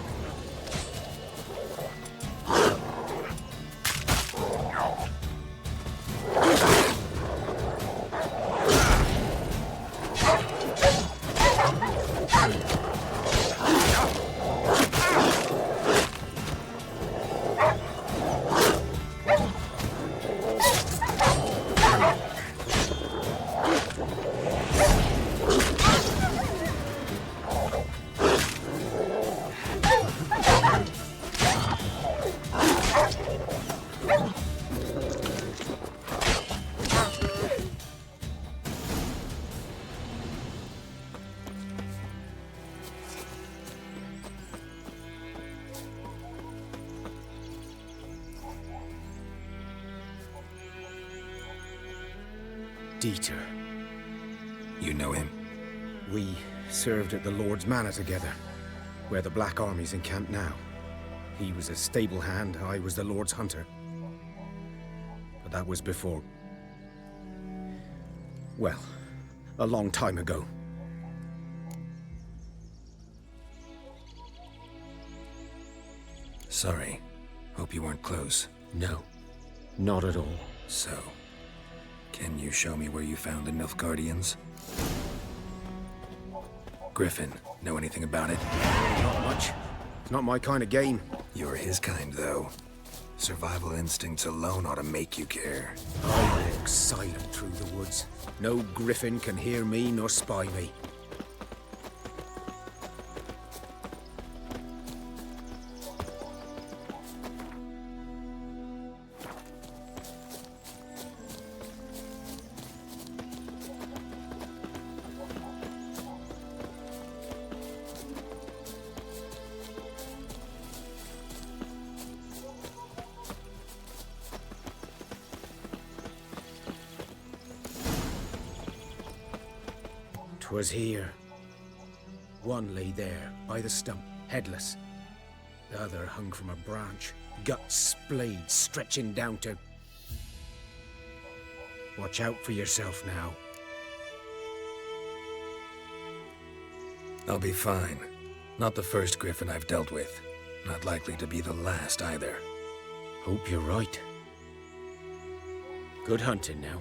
[SPEAKER 6] Dieter.
[SPEAKER 2] You know him?
[SPEAKER 6] We served at the Lord's Manor together, where the Black Army's encamped now. He was a stable hand, I was the Lord's hunter. But that was before... well, a long time ago.
[SPEAKER 2] Sorry. Hope you weren't close.
[SPEAKER 6] No, not at all.
[SPEAKER 2] So, can you show me where you found the Nilfgaardians? Griffin, know anything about it?
[SPEAKER 6] Not much. It's not my kind of game.
[SPEAKER 2] You're his kind, though. Survival instincts alone ought to make you care.
[SPEAKER 6] I walk silent through the woods. No griffin can hear me nor spy me. Was here. One lay there, by the stump, headless. The other hung from a branch, guts splayed, stretching down to... Watch out for yourself now.
[SPEAKER 2] I'll be fine. Not the first griffin I've dealt with. Not likely to be the last either.
[SPEAKER 6] Hope you're right. Good hunting now.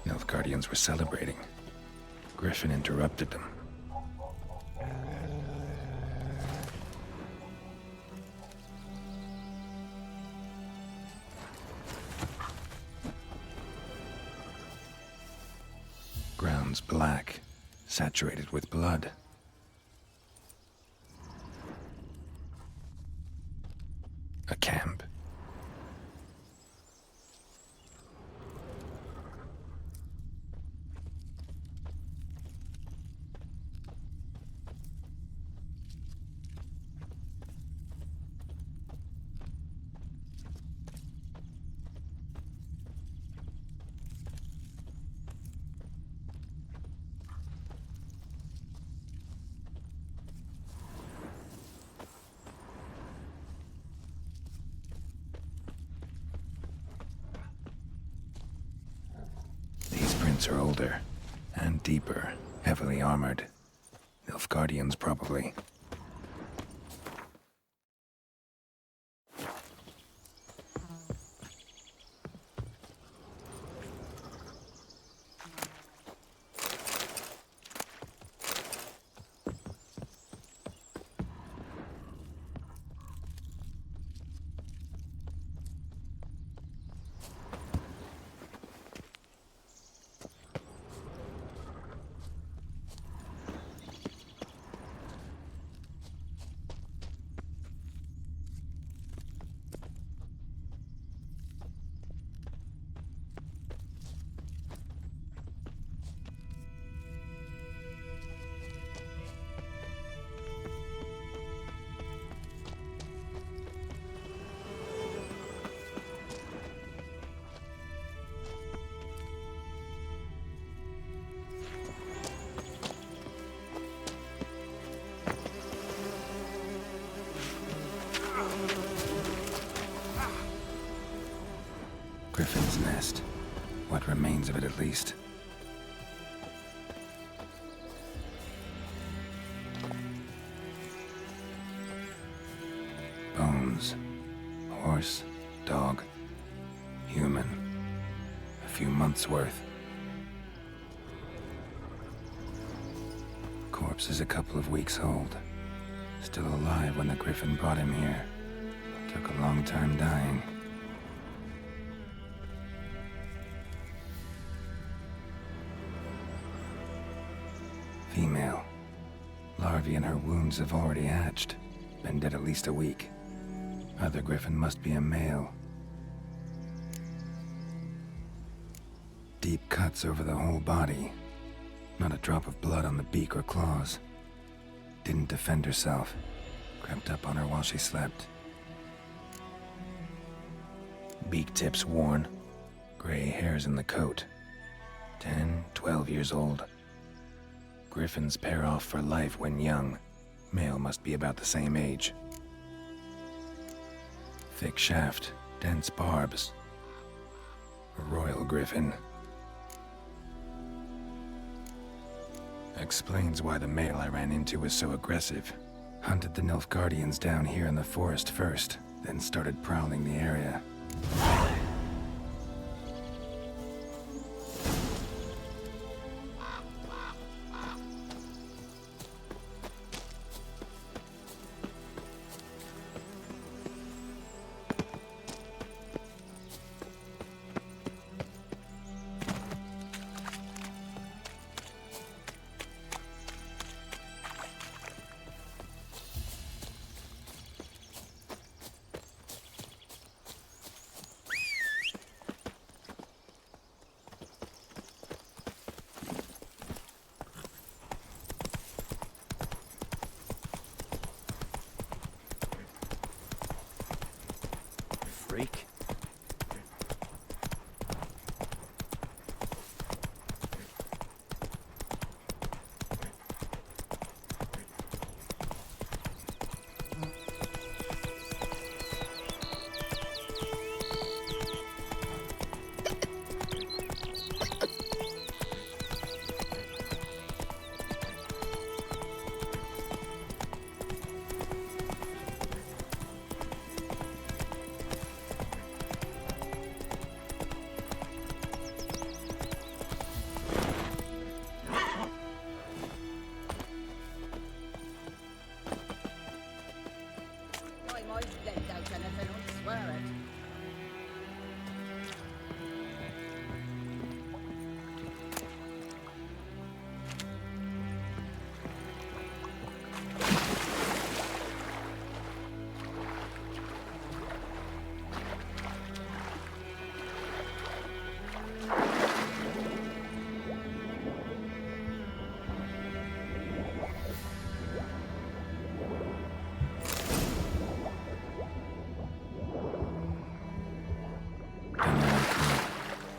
[SPEAKER 2] Nilfgaardians were celebrating. Griffin interrupted them. Ground's black, saturated with blood. A camp. Are older and deeper, heavily armored. Nilfgaardians, probably. What remains of it, at least. Bones. Horse, dog, human. A few months' worth. Corpse is a couple of weeks old. Still alive when the griffin brought him here. Took a long time dying. Female. Larvae in her wounds have already hatched. Been dead at least a week. Other griffin must be a male. Deep cuts over the whole body. Not a drop of blood on the beak or claws. Didn't defend herself. Crept up on her while she slept. Beak tips worn. Gray hairs in the coat. 10, 12 years old. Griffins pair off for life when young. Male must be about the same age. Thick shaft, dense barbs. A royal griffin. Explains why the male I ran into was so aggressive. Hunted the Nilfgaardians down here in the forest first, then started prowling the area.
[SPEAKER 18] Freak.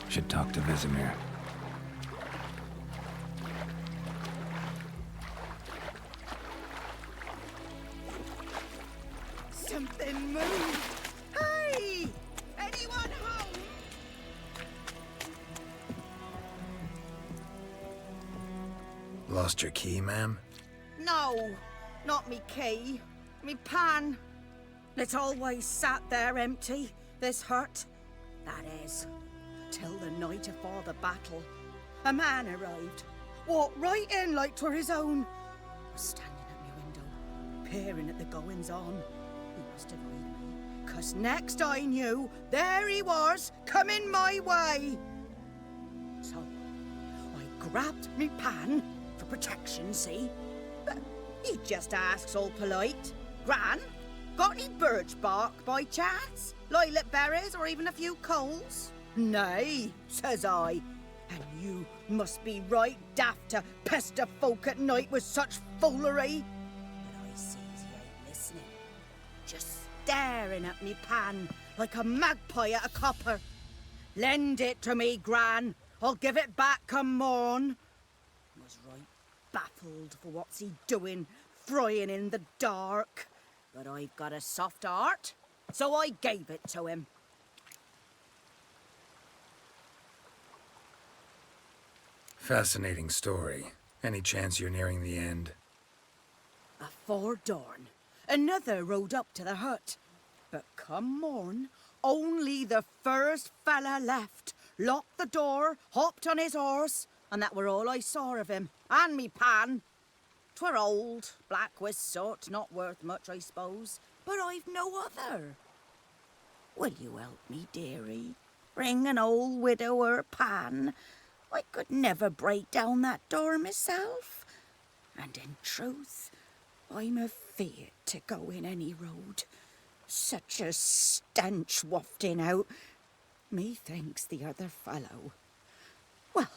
[SPEAKER 2] Should talk to Vizima.
[SPEAKER 5] Something moved! Hey! Anyone home?
[SPEAKER 2] Lost your key, ma'am?
[SPEAKER 5] No, not me key. Me pan. It's always sat there empty, this hut. That is, till the night afore the battle. A man arrived. Walked right in like 'twere his own. Was standing at me window, peering at the goings-on. He must have heard me, 'cause next I knew, there he was, coming my way. So, I grabbed me pan, for protection, see? But he just asks all polite, Gran, got any birch bark by chance? Lilac berries or even a few coals? Nay, says I. And you must be right daft to pester folk at night with such foolery. But I sees he ain't listening. Just staring at me pan like a magpie at a copper. Lend it to me, Gran. I'll give it back come morn. Was right baffled for what's he doing, frying in the dark. But I've got a soft heart, so I gave it to him.
[SPEAKER 2] Fascinating story. Any chance you're nearing the end?
[SPEAKER 5] Afore dawn, another rode up to the hut. But come morn, only the first fella left. Locked the door, hopped on his horse, and that were all I saw of him. And me pan. 'Twere old, black with soot, not worth much, I suppose. But I've no other. Will you help me, dearie? Bring an old widower pan. I could never break down that door myself. And in truth, I'm afeard to go in any road. Such a stench wafting out. Methinks the other fellow, well,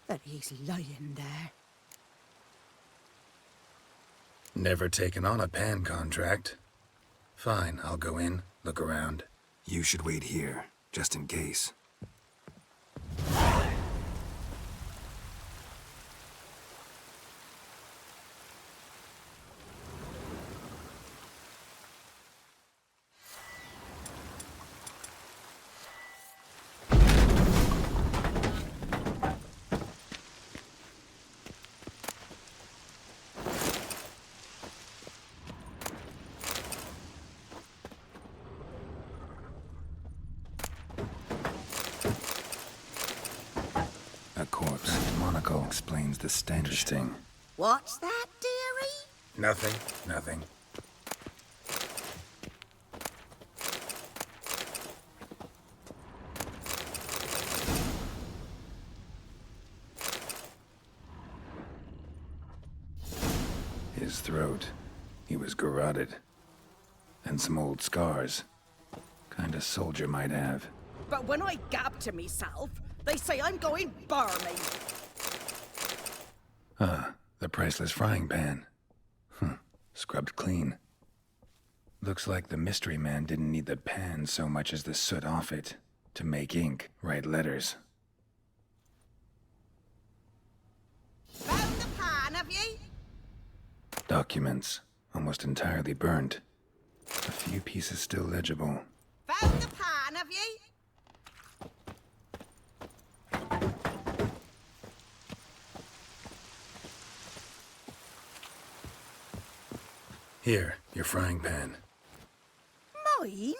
[SPEAKER 5] that he's lying there.
[SPEAKER 2] Never taken on a pan contract. Fine, I'll go in, look around. You should wait here, just in case. A corpse. Monocle explains the stench. Interesting.
[SPEAKER 5] What's that, dearie?
[SPEAKER 2] Nothing. His throat. He was garroted. And some old scars. Kind of soldier might have.
[SPEAKER 5] But when I gab to myself, they say I'm going barmy.
[SPEAKER 2] The priceless frying pan. Scrubbed clean. Looks like the mystery man didn't need the pan so much as the soot off it to make ink, write letters.
[SPEAKER 5] Found the pan, have ye?
[SPEAKER 2] Documents, almost entirely burnt. A few pieces still legible.
[SPEAKER 5] Found the pan, have ye?
[SPEAKER 2] Here, your frying pan.
[SPEAKER 5] Mine?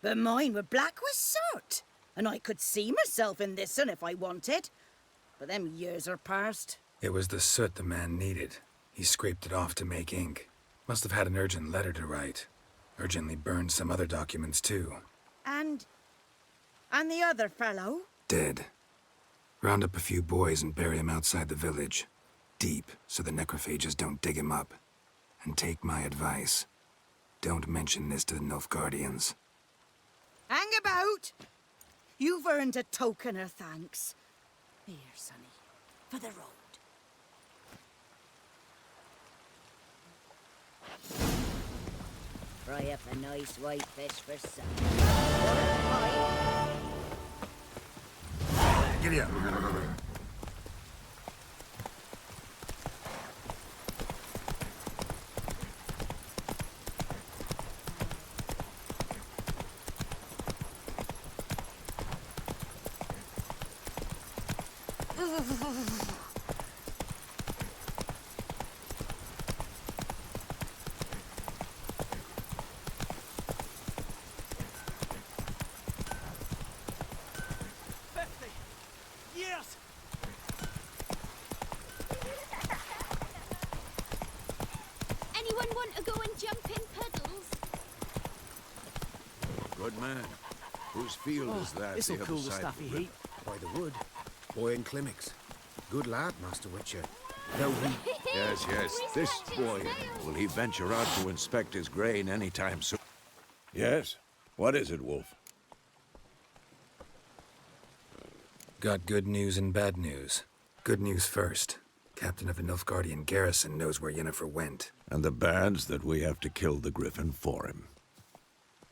[SPEAKER 5] But mine were black with soot. And I could see myself in this one if I wanted. But them years are past.
[SPEAKER 2] It was the soot the man needed. He scraped it off to make ink. Must have had an urgent letter to write. Urgently burned some other documents too.
[SPEAKER 5] And the other fellow?
[SPEAKER 2] Dead. Round up a few boys and bury him outside the village. Deep, so the necrophages don't dig him up. And take my advice. Don't mention this to the Nilfgaardians.
[SPEAKER 5] Hang about! You've earned a token of thanks. Here, sonny, for the road. Fry up a nice white fish for supper.
[SPEAKER 2] Giddy up.
[SPEAKER 18] Yes!
[SPEAKER 20] Anyone want to go and jump in puddles?
[SPEAKER 4] Good man. Whose field is that?
[SPEAKER 8] This'll
[SPEAKER 4] the other
[SPEAKER 8] cool the
[SPEAKER 4] side
[SPEAKER 8] stuffy
[SPEAKER 4] of the
[SPEAKER 8] heat.
[SPEAKER 6] By the wood. Boy in Climmix. Good lad, Master Witcher. Though he...
[SPEAKER 4] Yes. This boy. Will he venture out to inspect his grain anytime soon? Yes? What is it, Wolf?
[SPEAKER 2] Got good news and bad news. Good news first. Captain of a Nilfgaardian garrison knows where Yennefer went.
[SPEAKER 4] And the bad's that we have to kill the Griffin for him.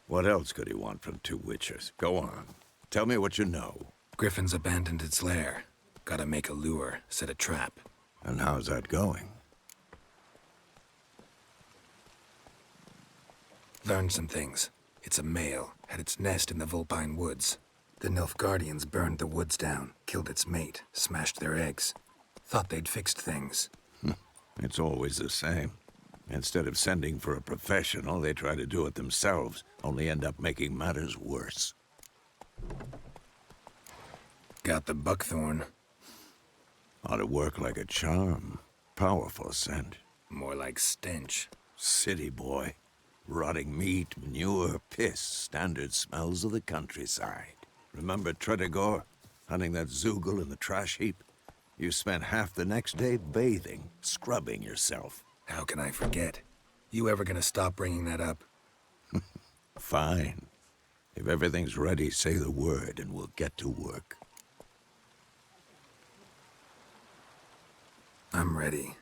[SPEAKER 4] What else could he want from two witchers? Go on. Tell me what you know.
[SPEAKER 2] Griffin's abandoned its lair. Gotta make a lure, set a trap.
[SPEAKER 4] And how's that going?
[SPEAKER 2] Learned some things. It's a male, had its nest in the Vulpine Woods. The Nilfgaardians burned the woods down, killed its mate, smashed their eggs. Thought they'd fixed things.
[SPEAKER 4] It's always the same. Instead of sending for a professional, they try to do it themselves, only end up making matters worse.
[SPEAKER 2] Got the buckthorn.
[SPEAKER 4] Ought to work like a charm. Powerful scent.
[SPEAKER 2] More like stench.
[SPEAKER 4] City boy. Rotting meat, manure, piss, standard smells of the countryside. Remember Tretogor? Hunting that Zoogle in the trash heap? You spent half the next day bathing, scrubbing yourself.
[SPEAKER 2] How can I forget? You ever gonna stop bringing that up?
[SPEAKER 4] Fine. If everything's ready, say the word and we'll get to work.
[SPEAKER 2] I'm ready.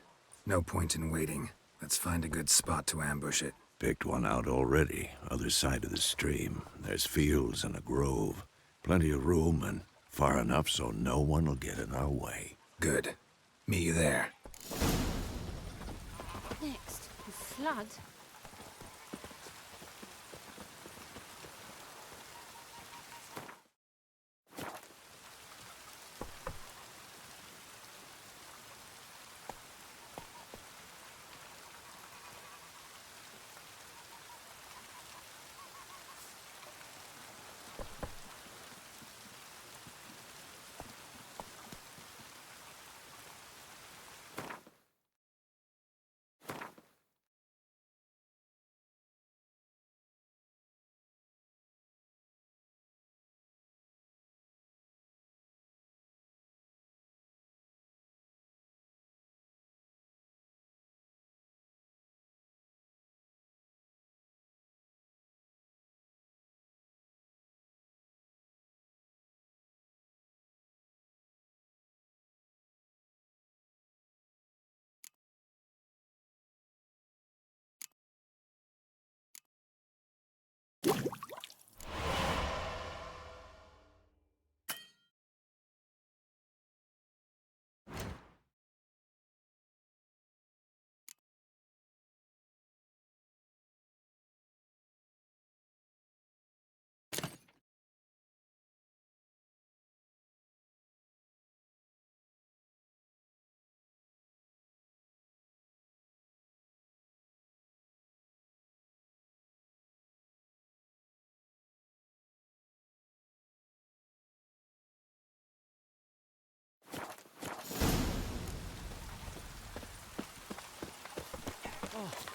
[SPEAKER 2] No point in waiting. Let's find a good spot to ambush it.
[SPEAKER 4] Picked one out already, other side of the stream. There's fields and a grove. Plenty of room and far enough so no one will get in our way.
[SPEAKER 2] Good. Meet you there.
[SPEAKER 20] Next, the flood.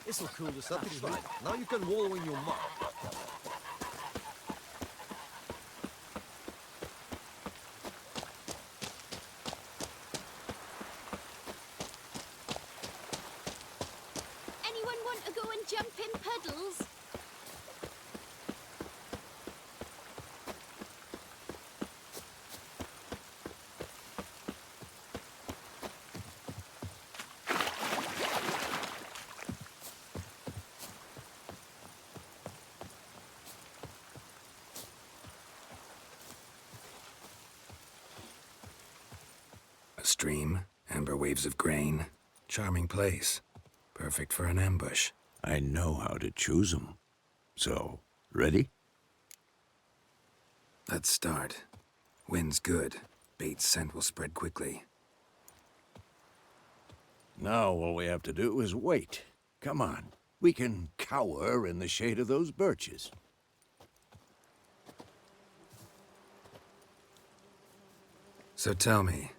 [SPEAKER 17] This'll cool the stuff. That's right. Now you can wallow in your muck.
[SPEAKER 20] Anyone want to go and jump in puddles?
[SPEAKER 2] A stream, amber waves of grain. Charming place. Perfect for an ambush.
[SPEAKER 4] I know how to choose them. So, ready?
[SPEAKER 2] Let's start. Wind's good. Bait's scent will spread quickly.
[SPEAKER 4] Now all we have to do is wait. Come on. We can cower in the shade of those birches.
[SPEAKER 2] So tell me,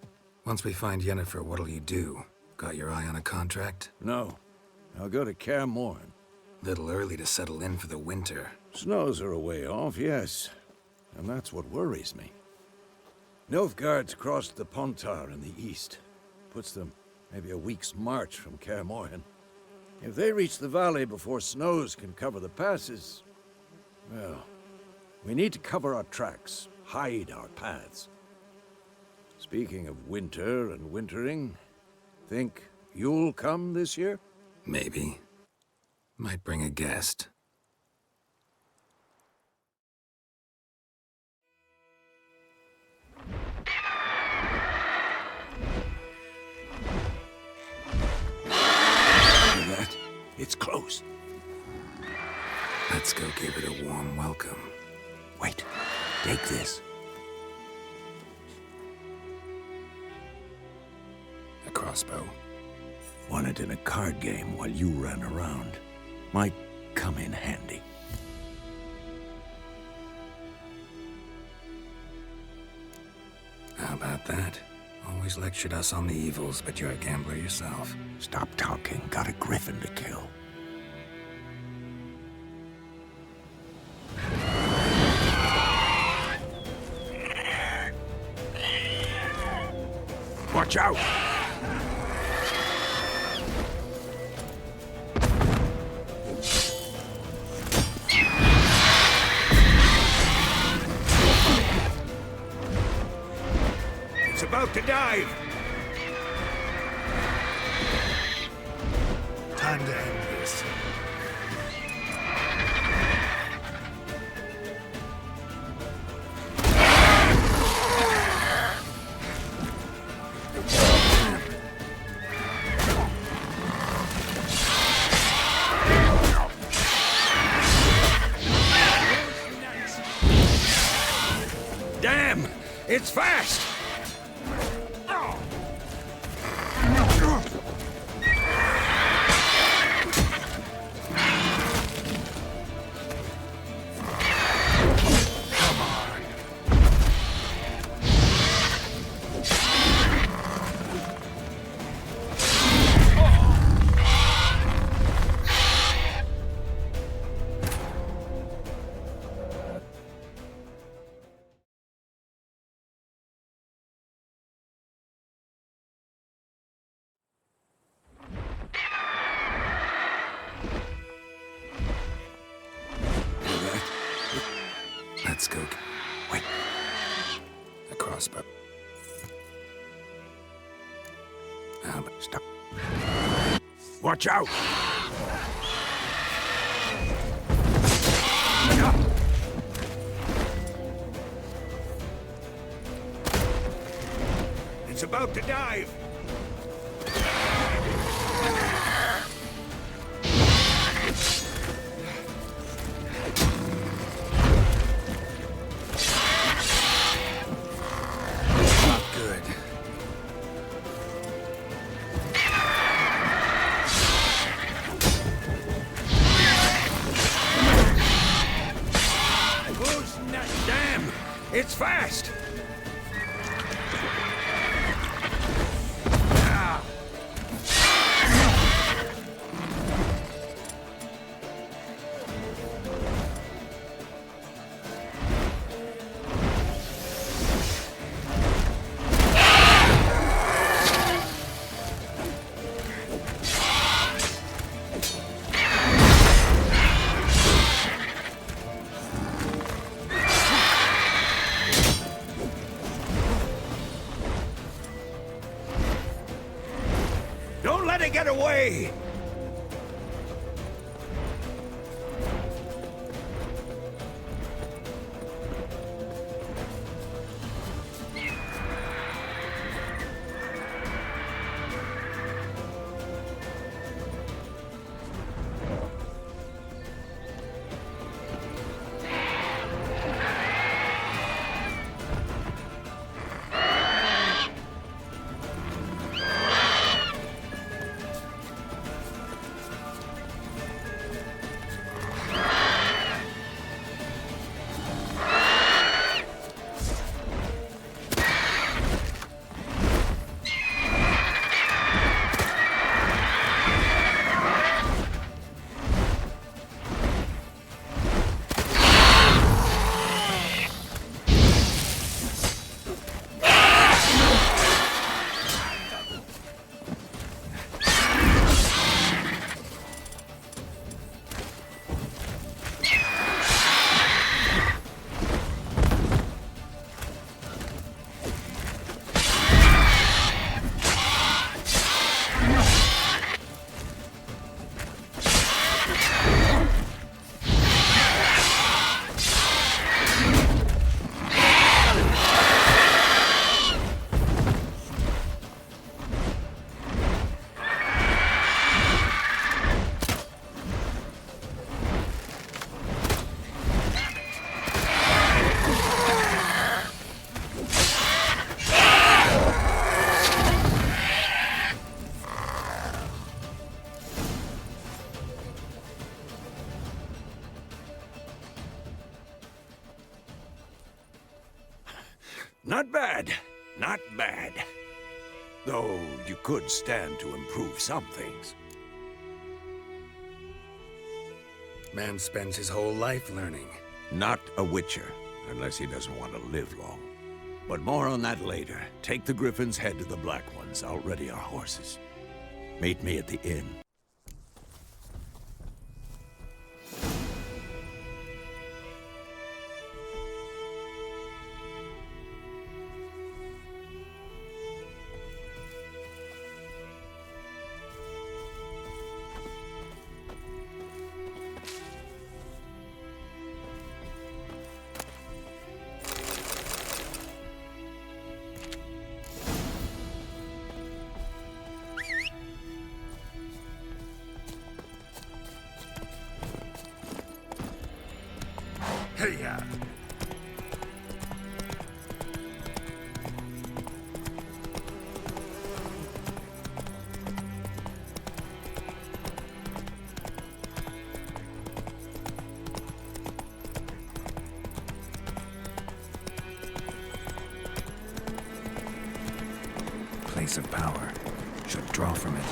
[SPEAKER 2] once we find Yennefer, what'll you do? Got your eye on a contract?
[SPEAKER 4] No. I'll go to Kaer Morhen.
[SPEAKER 2] Little early to settle in for the winter.
[SPEAKER 4] Snows are a way off, yes. And that's what worries me. Nilfgaard's crossed the Pontar in the east. Puts them maybe a week's march from Kaer Morhen. If they reach the valley before snows can cover the passes, well, we need to cover our tracks, hide our paths. Speaking of winter and wintering, think you'll come this year?
[SPEAKER 2] Maybe. Might bring a guest.
[SPEAKER 4] Hear that? It's close.
[SPEAKER 2] Let's go give it a warm welcome.
[SPEAKER 4] Wait, take this.
[SPEAKER 2] crossbow.
[SPEAKER 4] Won it in a card game while you ran around. Might come in handy.
[SPEAKER 2] How about that? Always lectured us on the evils, but you're a gambler yourself.
[SPEAKER 4] Stop talking. Got a griffin to kill. Watch out! It's about to dive!
[SPEAKER 2] Time to end this.
[SPEAKER 4] Damn! It's fast!
[SPEAKER 2] Let's go. Wait. A crossbow. But
[SPEAKER 4] stop. Watch out! It's about to dive! Damn! It's fast! Not bad. Not bad. Though you could stand to improve some things.
[SPEAKER 2] Man spends his whole life learning.
[SPEAKER 4] Not a witcher, unless he doesn't want to live long. But more on that later. Take the Griffin's head to the Black Ones. I'll ready our horses. Meet me at the inn.
[SPEAKER 2] Hey-ya! Place of power. Should draw from it.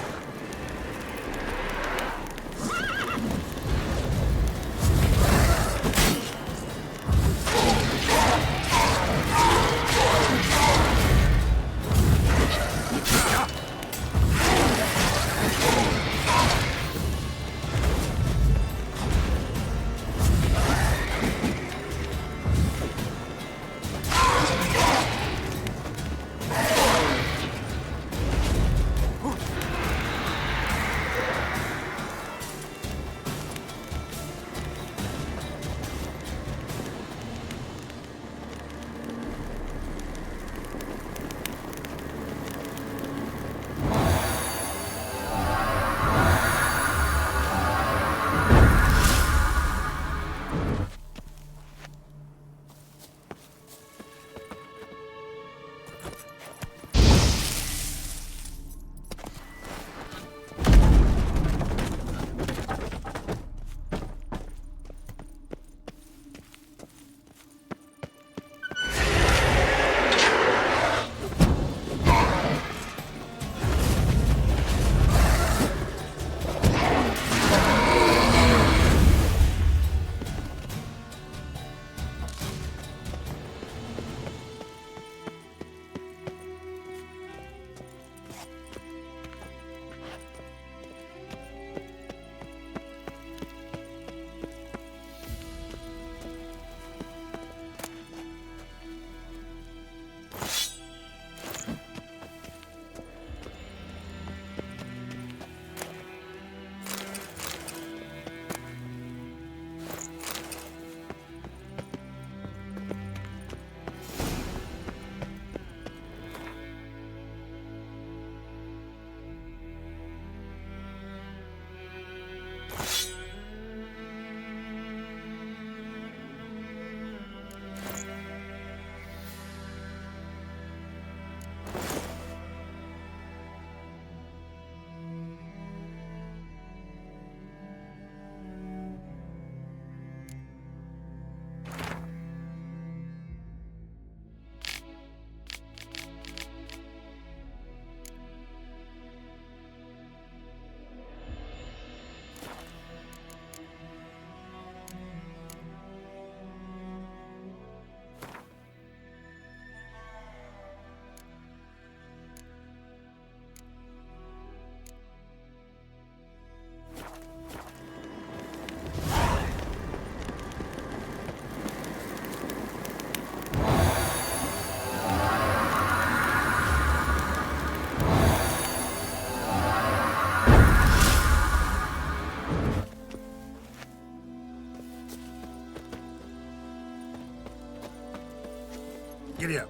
[SPEAKER 2] Giddy up.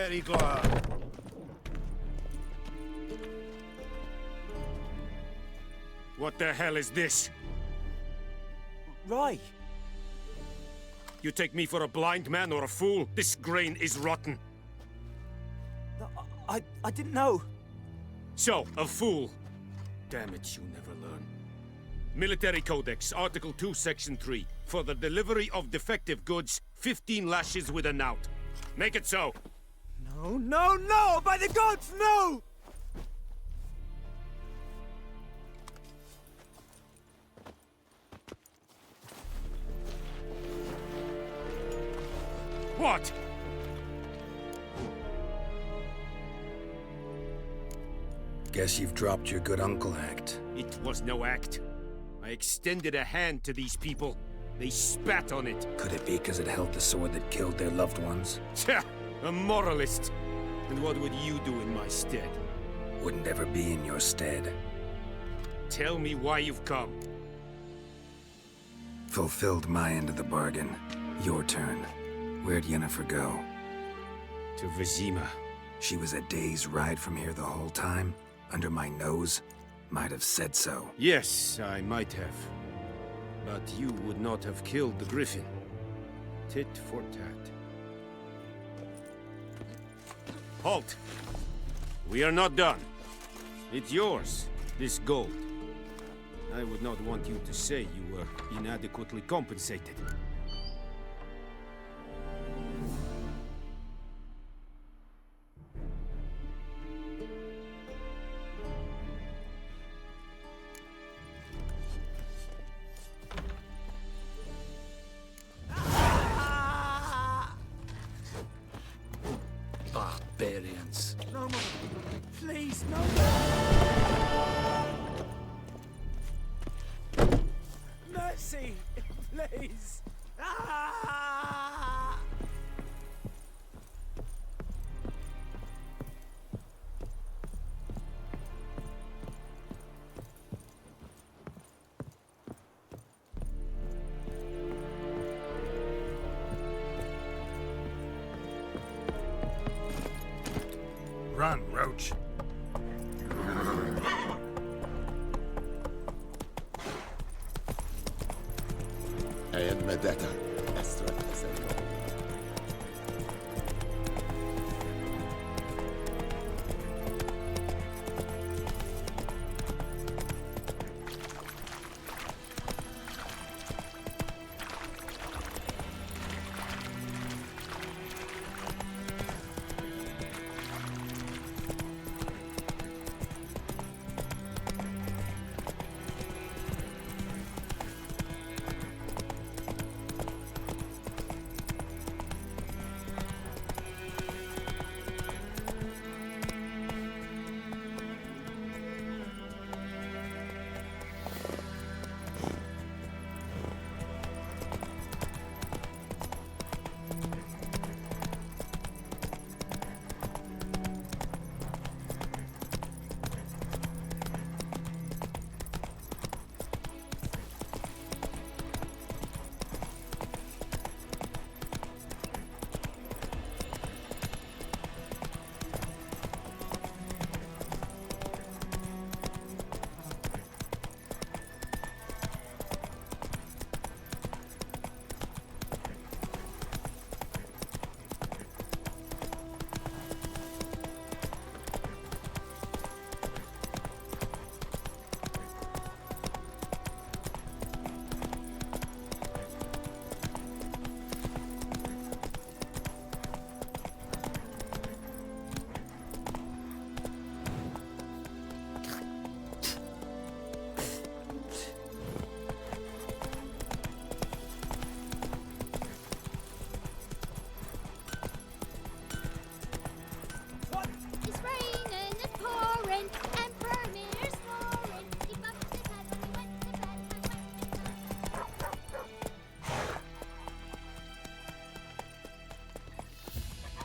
[SPEAKER 15] very glad. What the hell is this?
[SPEAKER 10] Rye!
[SPEAKER 15] You take me for a blind man or a fool? This grain is rotten.
[SPEAKER 10] I didn't know.
[SPEAKER 15] So, a fool. Damn it, you never learn. Military Codex, Article 2, Section 3. For the delivery of defective goods, 15 lashes with a knout. Make it so.
[SPEAKER 10] No, no, no! By the gods, no!
[SPEAKER 15] What?
[SPEAKER 2] Guess you've dropped your good uncle act.
[SPEAKER 15] It was no act. I extended a hand to these people. They spat on it.
[SPEAKER 2] Could it be because it held the sword that killed their loved ones?
[SPEAKER 15] Tja, a moralist. And what would you do in my stead?
[SPEAKER 2] Wouldn't ever be in your stead.
[SPEAKER 15] Tell me why you've come.
[SPEAKER 2] Fulfilled my end of the bargain. Your turn. Where'd Yennefer go?
[SPEAKER 15] To Vizima.
[SPEAKER 2] She was a day's ride from here the whole time? Under my nose? Might have said so.
[SPEAKER 15] Yes, I might have. But you would not have killed the griffin. Tit for tat. Halt! We are not done. It's yours, this gold. I would not want you to say you were inadequately compensated.
[SPEAKER 13] Barbarians.
[SPEAKER 10] No more. Please, no more. Mercy, please. Ah!
[SPEAKER 2] Run, Roach.
[SPEAKER 7] And Medetta.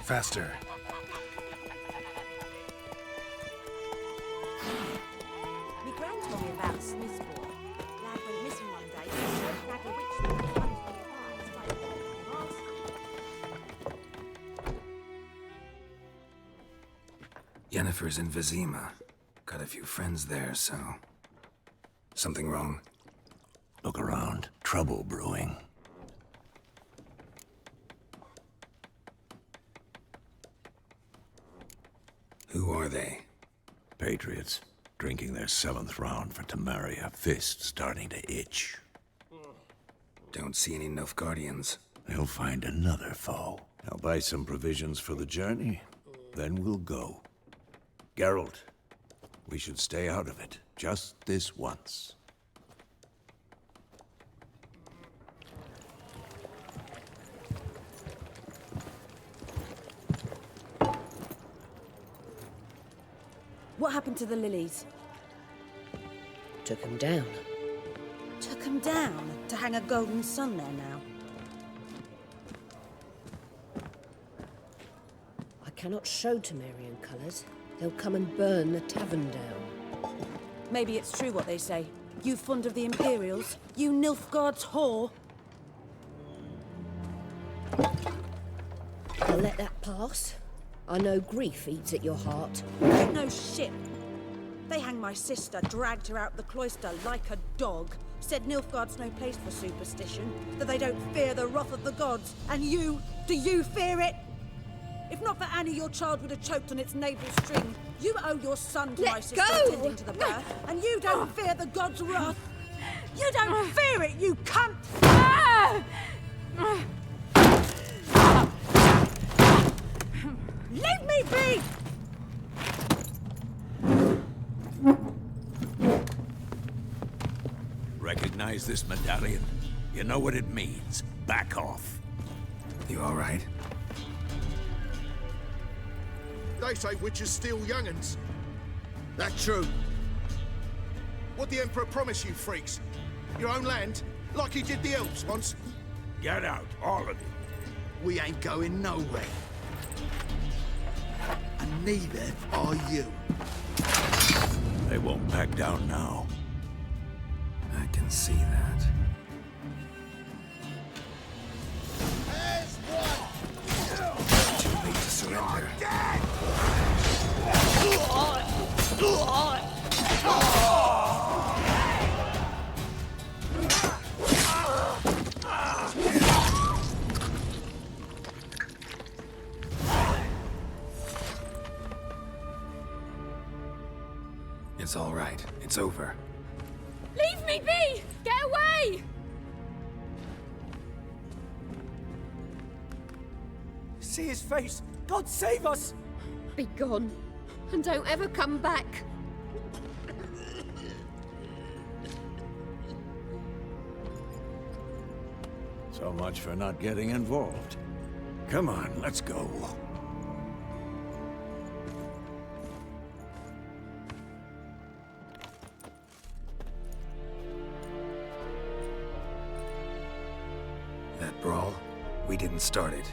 [SPEAKER 2] Faster.
[SPEAKER 21] Me gran told me about a Smith's boy. Lad went missing one day, so snag a witch that was punished for his eyes by a mask.
[SPEAKER 2] Yennefer's in Vizima. Got a few friends there, so... Something wrong?
[SPEAKER 4] Look around. Trouble brewing.
[SPEAKER 2] Who are they?
[SPEAKER 4] Patriots. Drinking their 7th round for Temeria. Fist starting to itch.
[SPEAKER 2] Don't see any Nilfgaardians.
[SPEAKER 4] They'll find another foe. I'll buy some provisions for the journey. Then we'll go. Geralt, we should stay out of it. Just this once.
[SPEAKER 21] What happened to the lilies?
[SPEAKER 9] Took them down.
[SPEAKER 21] Took them down to hang a golden sun there now.
[SPEAKER 9] I cannot show Temerian colours. They'll come and burn the tavern down.
[SPEAKER 21] Maybe it's true what they say. You fond of the Imperials? You Nilfgaard's whore?
[SPEAKER 9] I'll let that pass. I know grief eats at your heart.
[SPEAKER 21] No shit. They hanged my sister, dragged her out the cloister like a dog. Said Nilfgaard's no place for superstition, that they don't fear the wrath of the gods. And you, do you fear it? If not for Annie, your child would have choked on its navel string. You owe your son to my sister attending to the birth, and you don't fear the gods' wrath. You don't fear it, you cunt! Leave me be!
[SPEAKER 4] Recognize this medallion? You know what it means. Back off.
[SPEAKER 2] You all right?
[SPEAKER 1] They say witches steal young'uns. That's true. What'd the Emperor promise you, freaks? Your own land? Like he did the elves once?
[SPEAKER 4] Get out, all of you.
[SPEAKER 8] We ain't going nowhere. And neither are you.
[SPEAKER 4] They won't back down now.
[SPEAKER 2] I can see that. Too late to surrender. It's all right. It's over.
[SPEAKER 20] Leave me be! Get away!
[SPEAKER 10] See his face! God save us!
[SPEAKER 20] Be gone, and don't ever come back.
[SPEAKER 4] So much for not getting involved. Come on, let's go.
[SPEAKER 2] That brawl, we didn't start it.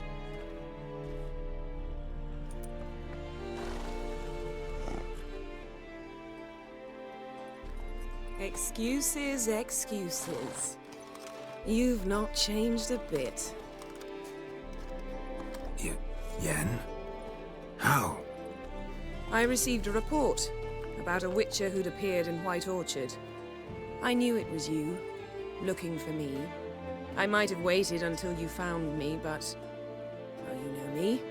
[SPEAKER 21] Excuses, excuses. You've not changed a bit.
[SPEAKER 2] Yen? How?
[SPEAKER 21] I received a report about a witcher who'd appeared in White Orchard. I knew it was you, looking for me. I might have waited until you found me, but... well, you know me.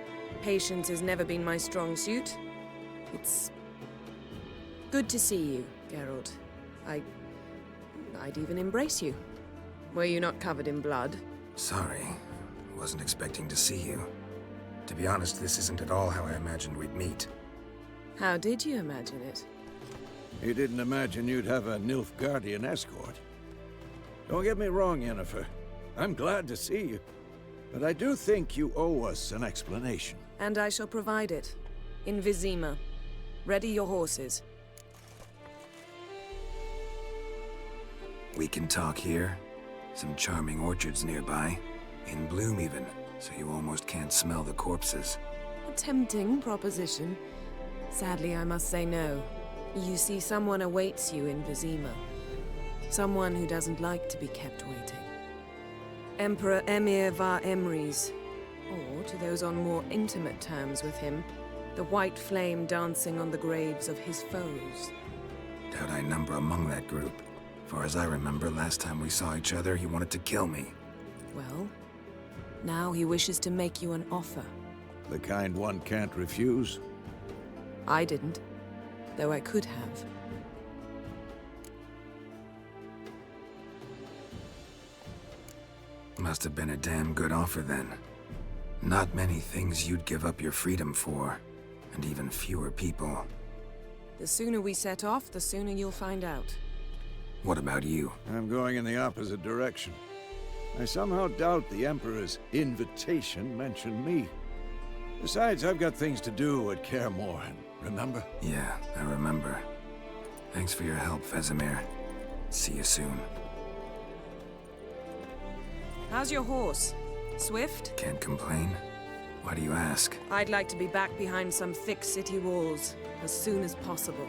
[SPEAKER 21] Patience has never been my strong suit. It's... good to see you, Geralt. I'd even embrace you. Were you not covered in blood?
[SPEAKER 2] Sorry. Wasn't expecting to see you. To be honest, this isn't at all how I imagined we'd meet.
[SPEAKER 21] How did you imagine it?
[SPEAKER 4] You didn't imagine you'd have a Nilfgaardian escort. Don't get me wrong, Yennefer. I'm glad to see you. But I do think you owe us an explanation.
[SPEAKER 21] And I shall provide it. In Vizima. Ready your horses.
[SPEAKER 2] We can talk here. Some charming orchards nearby. In bloom even, so you almost can't smell the corpses.
[SPEAKER 21] A tempting proposition. Sadly, I must say no. You see, someone awaits you in Vizima. Someone who doesn't like to be kept waiting. Emperor Emir var Emrys. Or, to those on more intimate terms with him,
[SPEAKER 16] The white flame dancing on the graves of his foes.
[SPEAKER 2] Doubt I number among that group. Far as I remember, last time we saw each other, he wanted to kill me.
[SPEAKER 16] Well, now he wishes to make you an offer.
[SPEAKER 4] The kind one can't refuse?
[SPEAKER 16] I didn't, though I could have.
[SPEAKER 2] Must have been a damn good offer then. Not many things you'd give up your freedom for, and even fewer people.
[SPEAKER 16] The sooner we set off, the sooner you'll find out.
[SPEAKER 2] What about you?
[SPEAKER 4] I'm going in the opposite direction. I somehow doubt the Emperor's invitation mentioned me. Besides, I've got things to do at Kaer Morhen, remember?
[SPEAKER 2] Yeah, I remember. Thanks for your help, Vesemir. See you soon.
[SPEAKER 16] How's your horse? Swift?
[SPEAKER 2] Can't complain. Why do you ask?
[SPEAKER 16] I'd like to be back behind some thick city walls as soon as possible.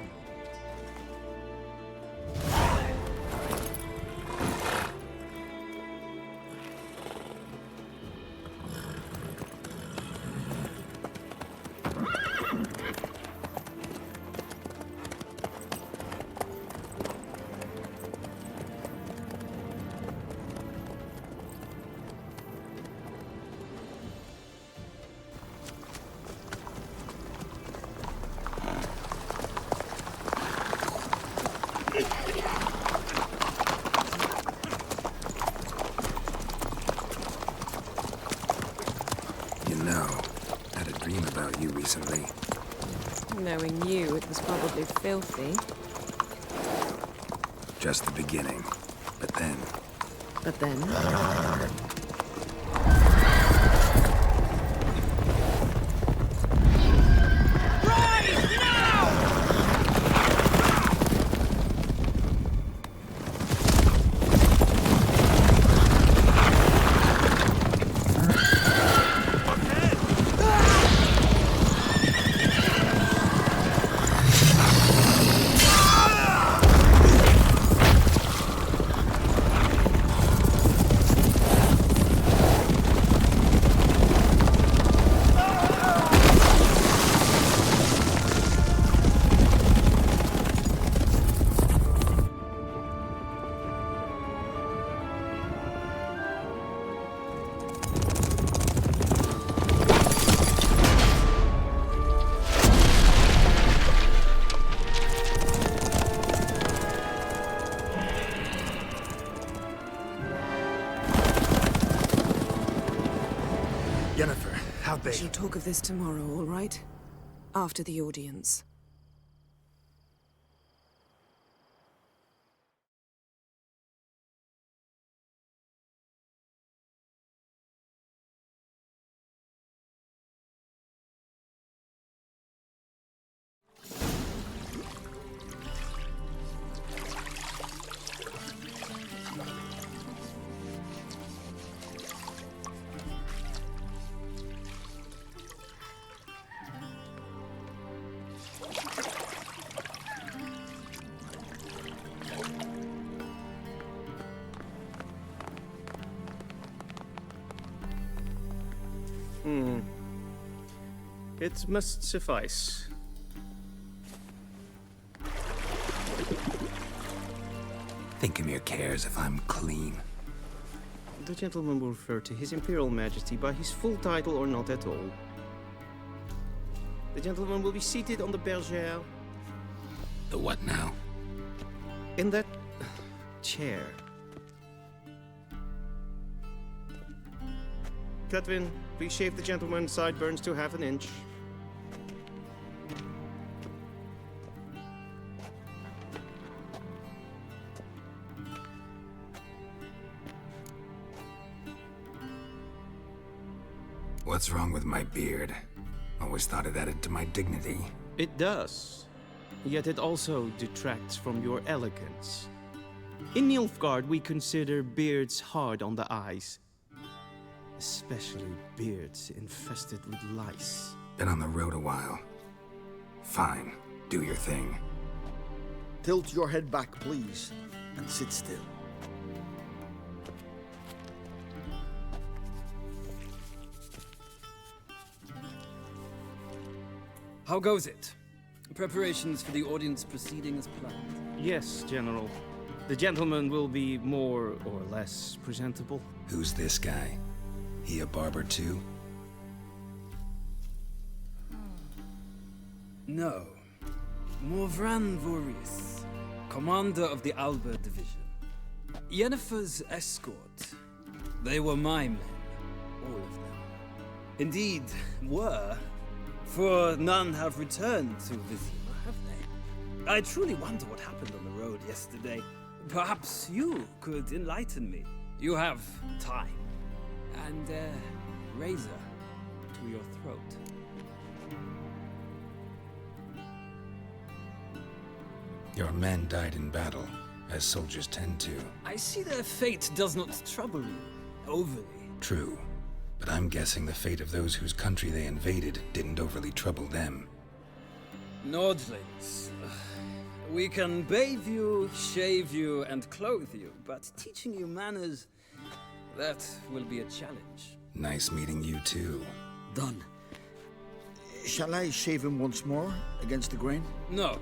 [SPEAKER 2] You know, I had a dream about you recently.
[SPEAKER 16] Knowing you, it was probably filthy.
[SPEAKER 2] Just the beginning. But then...
[SPEAKER 16] But then...
[SPEAKER 1] Yennefer, how'd they...
[SPEAKER 16] We shall talk of this tomorrow, all right? After the audience.
[SPEAKER 22] It must suffice.
[SPEAKER 2] Thinkamere cares if I'm clean.
[SPEAKER 22] The gentleman will refer to His Imperial Majesty by his full title or not at all. The gentleman will be seated on the bergère.
[SPEAKER 2] The what now?
[SPEAKER 22] In that chair. Cletwin, please shave the gentleman's sideburns to half an inch.
[SPEAKER 2] What's wrong with my beard? Always thought it added to my dignity.
[SPEAKER 22] It does. Yet it also detracts from your elegance. In Nilfgaard, we consider beards hard on the eyes. Especially beards infested with lice.
[SPEAKER 2] Been on the road a while. Fine. Do your thing.
[SPEAKER 8] Tilt your head back, please, and sit still.
[SPEAKER 14] How goes it? Preparations for the audience proceeding as planned?
[SPEAKER 22] Yes, General. The gentleman will be more or less presentable.
[SPEAKER 2] Who's this guy? He a barber too?
[SPEAKER 14] No. Morvran Voorhis, commander of the Alba Division. Yennefer's escort. They were my men, all of them. Indeed, were, for none have returned to Vizima, have they? I truly wonder what happened on the road yesterday. Perhaps you could enlighten me. You have time, and a razor to your throat.
[SPEAKER 2] Your men died in battle, as soldiers tend to.
[SPEAKER 14] I see their fate does not trouble you overly.
[SPEAKER 2] True, but I'm guessing the fate of those whose country they invaded didn't overly trouble them.
[SPEAKER 14] Nordlings. We can bathe you, shave you, and clothe you, but teaching you manners, that will be a challenge.
[SPEAKER 2] Nice meeting you too.
[SPEAKER 8] Done. Shall I shave him once more, against the grain?
[SPEAKER 14] No.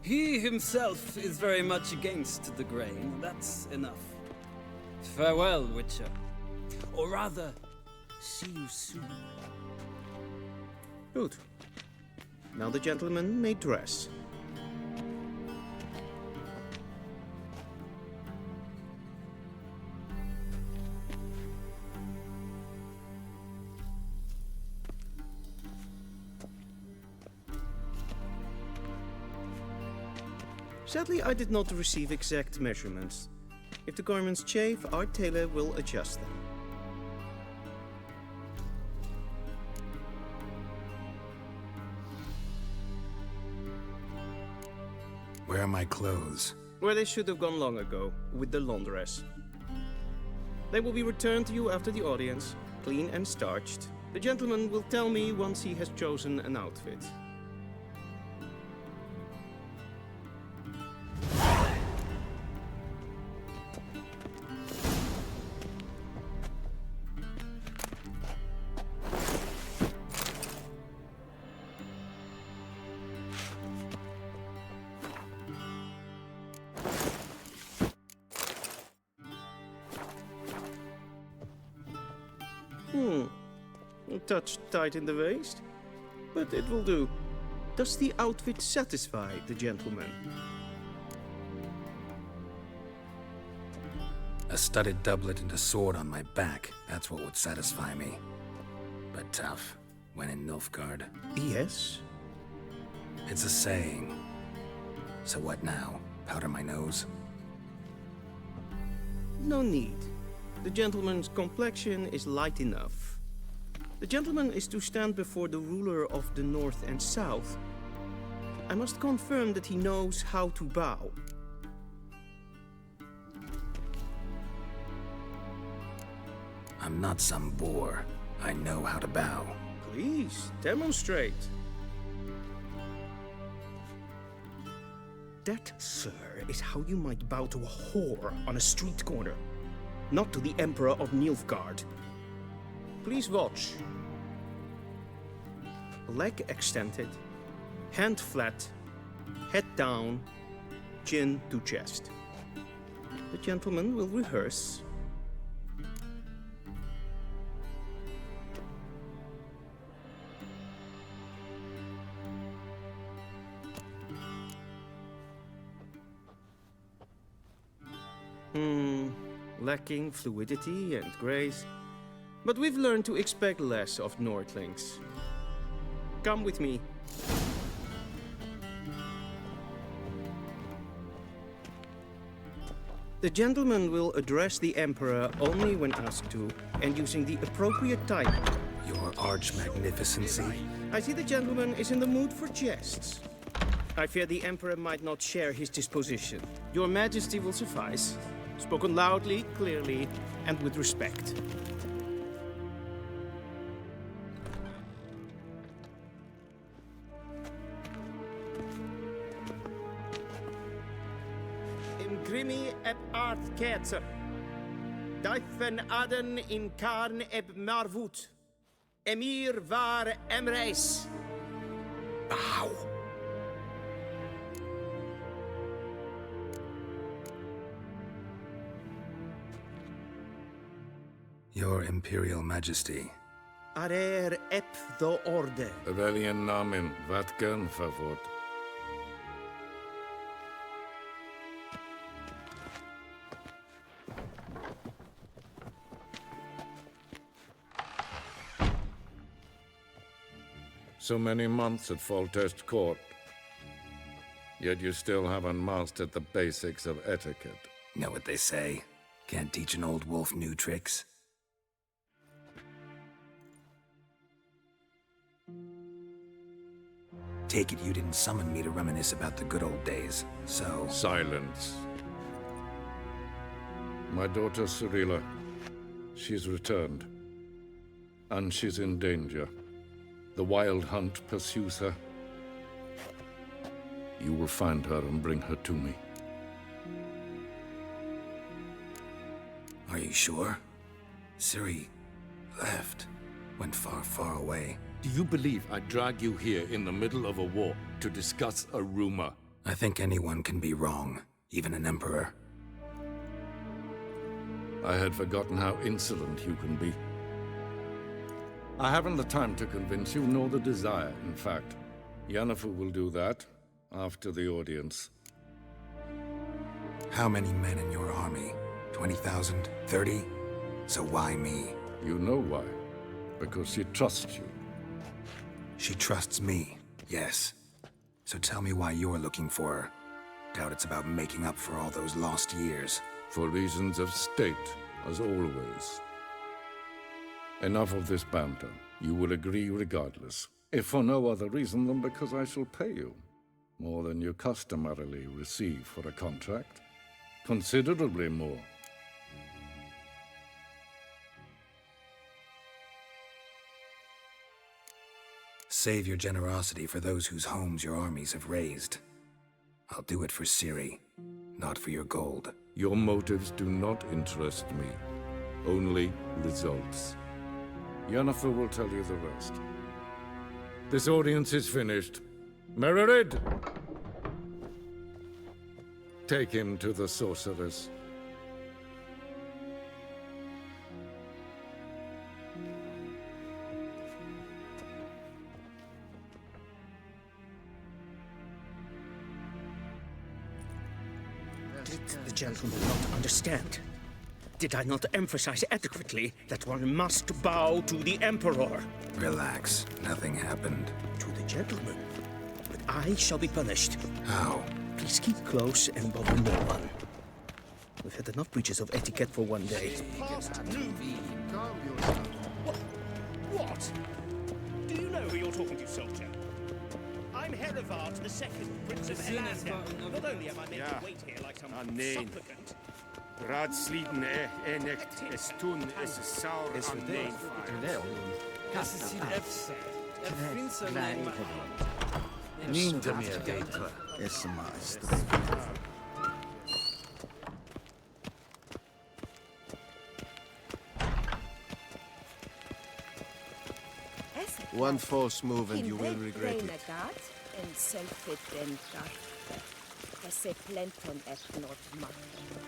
[SPEAKER 14] He himself is very much against the grain. That's enough. Farewell, Witcher. Or rather, see you soon.
[SPEAKER 22] Good. Now the gentleman may dress. Sadly, I did not receive exact measurements. If the garments chafe, our tailor will adjust them.
[SPEAKER 2] Where are my clothes?
[SPEAKER 22] Where they should have gone long ago, with the laundress. They will be returned to you after the audience, clean and starched. The gentleman will tell me once he has chosen an outfit. A touch tight in the waist, but it will do. Does the outfit satisfy the gentleman?
[SPEAKER 2] A studded doublet and a sword on my back, that's what would satisfy me. But tough, when in Nilfgaard.
[SPEAKER 22] Yes?
[SPEAKER 2] It's a saying. So what now? Powder my nose?
[SPEAKER 22] No need. The gentleman's complexion is light enough. The gentleman is to stand before the ruler of the North and South. I must confirm that he knows how to bow.
[SPEAKER 2] I'm not some boor. I know how to bow.
[SPEAKER 22] Please, demonstrate. That, sir, is how you might bow to a whore on a street corner, not to the Emperor of Nilfgaard. Please watch. Leg extended, hand flat, head down, chin to chest. The gentleman will rehearse. Lacking fluidity and grace. But we've learned to expect less of Nordlings. Come with me. The gentleman will address the Emperor only when asked to, and using the appropriate title.
[SPEAKER 2] Your arch-magnificency.
[SPEAKER 22] I see the gentleman is in the mood for jests. I fear the Emperor might not share his disposition. Your Majesty will suffice. Spoken loudly, clearly, and with respect. Imgrimi eb art ketzer. Dijfen aden in karn eb marvoet. Emir var emreis.
[SPEAKER 6] bow.
[SPEAKER 2] Your Imperial Majesty.
[SPEAKER 22] Arer ep the orde.
[SPEAKER 15] Rebellion namen, vatkan favor. So many months at Foltest Court. Yet you still haven't mastered the basics of etiquette.
[SPEAKER 2] Know what they say? Can't teach an old wolf new tricks. Take it you didn't summon me to reminisce about the good old days, so...
[SPEAKER 15] Silence. My daughter Cyrilla, she's returned. And she's in danger. The Wild Hunt pursues her. You will find her and bring her to me.
[SPEAKER 2] Are you sure? Ciri left. Went far, far away.
[SPEAKER 15] Do you believe I drag you here in the middle of a war to discuss a rumor?
[SPEAKER 2] I think anyone can be wrong, even an emperor.
[SPEAKER 15] I had forgotten how insolent you can be. I haven't the time to convince you, nor the desire, in fact. Yennefer will do that after the audience.
[SPEAKER 2] How many men in your army? 20,000? 30? So why me?
[SPEAKER 15] You know why. Because she trusts you.
[SPEAKER 2] She trusts me, yes. So tell me why you're looking for her. Doubt it's about making up for all those lost years.
[SPEAKER 15] For reasons of state, as always. Enough of this banter. You will agree regardless. If for no other reason than because I shall pay you. More than you customarily receive for a contract. Considerably more.
[SPEAKER 2] Save your generosity for those whose homes your armies have razed. I'll do it for Ciri, not for your gold.
[SPEAKER 15] Your motives do not interest me. Only results. Yennefer will tell you the rest. This audience is finished. Mererid! Take him to the sorceress.
[SPEAKER 22] Did the gentleman not understand? Did I not emphasize adequately that one must bow to the Emperor?
[SPEAKER 2] Relax. Nothing happened.
[SPEAKER 22] To the gentleman. But I shall be punished.
[SPEAKER 2] How?
[SPEAKER 22] Please keep close and bother no one. We've had enough breaches of etiquette for one day.
[SPEAKER 1] Past noon. Calm yourself.
[SPEAKER 11] What? Do you know who you're talking to, soldier? I'm Herivard II, Prince of Elander. Not only am I meant to wait here like some supplicant.
[SPEAKER 15] Raadsliden echt es tun es saur an nein.
[SPEAKER 8] Niente mehr dentro. Es maestro. One false move and you will regret it.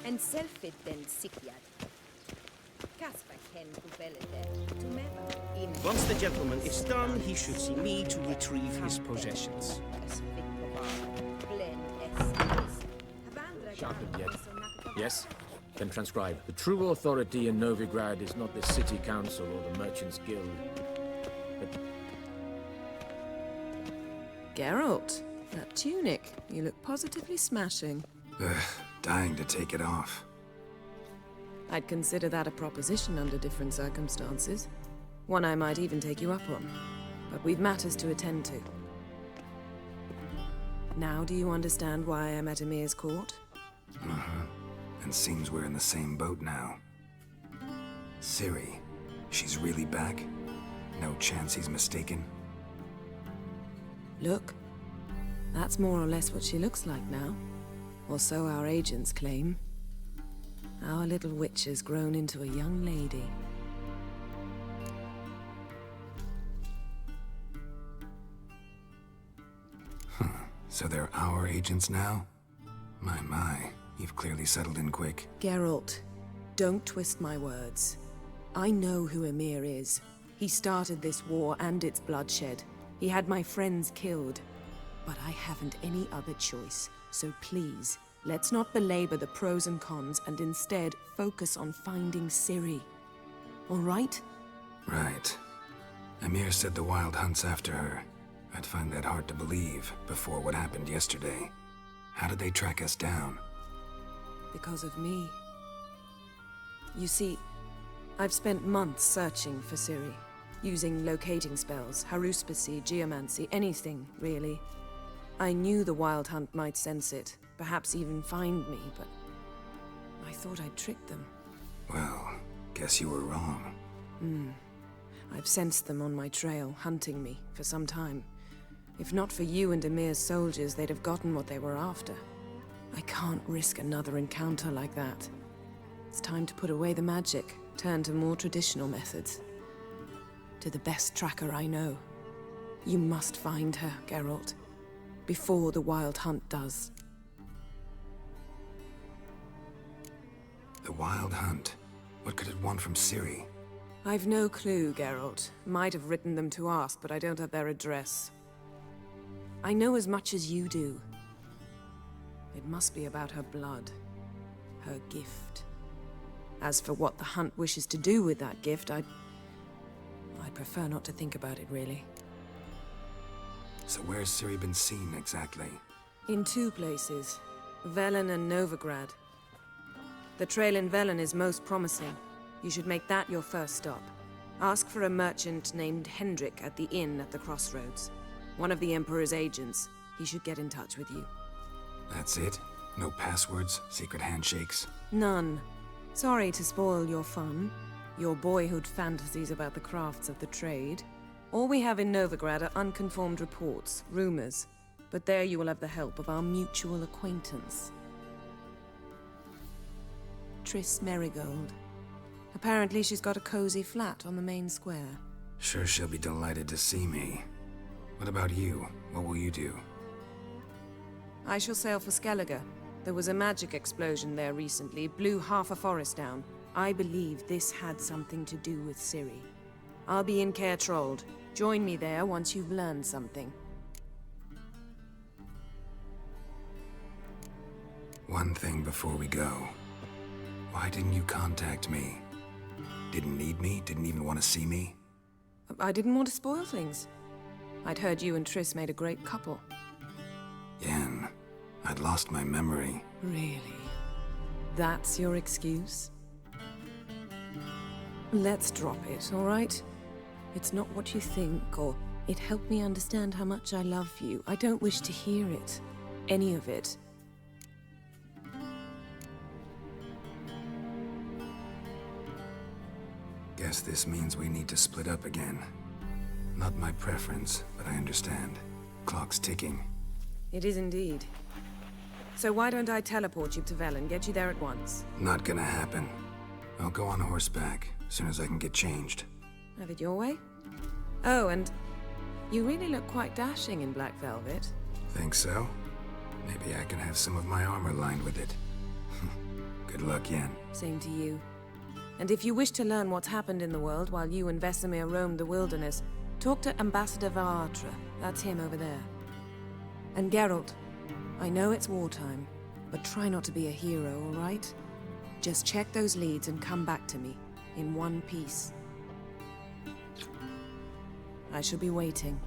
[SPEAKER 5] En selfit den sikjad. Kasper ken
[SPEAKER 22] Once the gentleman is done, he should see me to retrieve his possessions.
[SPEAKER 19] Sharpened yet? Yes? Then transcribe. The true authority in Novigrad is not the city council or the merchants' guild, but...
[SPEAKER 16] Geralt, that tunic. You look positively smashing.
[SPEAKER 2] Dying to take it off.
[SPEAKER 16] I'd consider that a proposition under different circumstances. One I might even take you up on. But we've matters to attend to. Now do you understand why I'm at Emir's court?
[SPEAKER 2] Uh-huh. And seems we're in the same boat now. Ciri, she's really back? No chance he's mistaken?
[SPEAKER 16] Look, that's more or less what she looks like now. Or so our agents claim. Our little witch has grown into a young lady.
[SPEAKER 2] So they're our agents now? My, you've clearly settled in quick.
[SPEAKER 16] Geralt, don't twist my words. I know who Emir is. He started this war and its bloodshed. He had my friends killed. But I haven't any other choice. So please, let's not belabor the pros and cons and instead focus on finding Ciri. All right?
[SPEAKER 2] Right. Emir said the Wild Hunt's after her. I'd find that hard to believe before what happened yesterday. How did they track us down?
[SPEAKER 16] Because of me. You see, I've spent months searching for Ciri, using locating spells, haruspicy, geomancy, anything, really. I knew the Wild Hunt might sense it, perhaps even find me, but I thought I'd tricked them.
[SPEAKER 2] Well, guess you were wrong.
[SPEAKER 16] I've sensed them on my trail, hunting me, for some time. If not for you and Emir's soldiers, they'd have gotten what they were after. I can't risk another encounter like that. It's time to put away the magic, turn to more traditional methods. To the best tracker I know. You must find her, Geralt. Before the Wild Hunt does.
[SPEAKER 2] The Wild Hunt? What could it want from Ciri?
[SPEAKER 16] I've no clue, Geralt. Might have written them to ask, but I don't have their address. I know as much as you do. It must be about her blood. Her gift. As for what the Hunt wishes to do with that gift, I'd prefer not to think about it, really.
[SPEAKER 2] So where's Ciri been seen, exactly?
[SPEAKER 16] In two places. Velen and Novigrad. The trail in Velen is most promising. You should make that your first stop. Ask for a merchant named Hendrik at the inn at the crossroads. One of the Emperor's agents. He should get in touch with you.
[SPEAKER 2] That's it? No passwords, secret handshakes?
[SPEAKER 16] None. Sorry to spoil your fun. Your boyhood fantasies about the crafts of the trade. All we have in Novigrad are unconfirmed reports, rumors. But there you will have the help of our mutual acquaintance. Triss Merigold. Apparently she's got a cozy flat on the main square.
[SPEAKER 2] Sure she'll be delighted to see me. What about you? What will you do?
[SPEAKER 16] I shall sail for Skellige. There was a magic explosion there recently, blew half a forest down. I believe this had something to do with Ciri. I'll be in Caer Trold. Join me there once you've learned something.
[SPEAKER 2] One thing before we go. Why didn't you contact me? Didn't need me? Didn't even want to see me?
[SPEAKER 16] I didn't want to spoil things. I'd heard you and Triss made a great couple.
[SPEAKER 2] Yen, I'd lost my memory.
[SPEAKER 16] Really? That's your excuse? Let's drop it, all right? It's not what you think, or it helped me understand how much I love you. I don't wish to hear it. Any of it.
[SPEAKER 2] Guess this means we need to split up again. Not my preference, but I understand. Clock's ticking.
[SPEAKER 16] It is indeed. So why don't I teleport you to Velen, get you there at once?
[SPEAKER 2] Not gonna happen. I'll go on horseback, as soon as I can get changed.
[SPEAKER 16] Have it your way? Oh, and you really look quite dashing in black velvet.
[SPEAKER 2] Think so? Maybe I can have some of my armor lined with it. Good luck, Yen.
[SPEAKER 16] Same to you. And if you wish to learn what's happened in the world while you and Vesemir roamed the wilderness, talk to Ambassador Varatra. That's him over there. And Geralt, I know it's wartime, but try not to be a hero, all right? Just check those leads and come back to me, in one piece. I shall be waiting.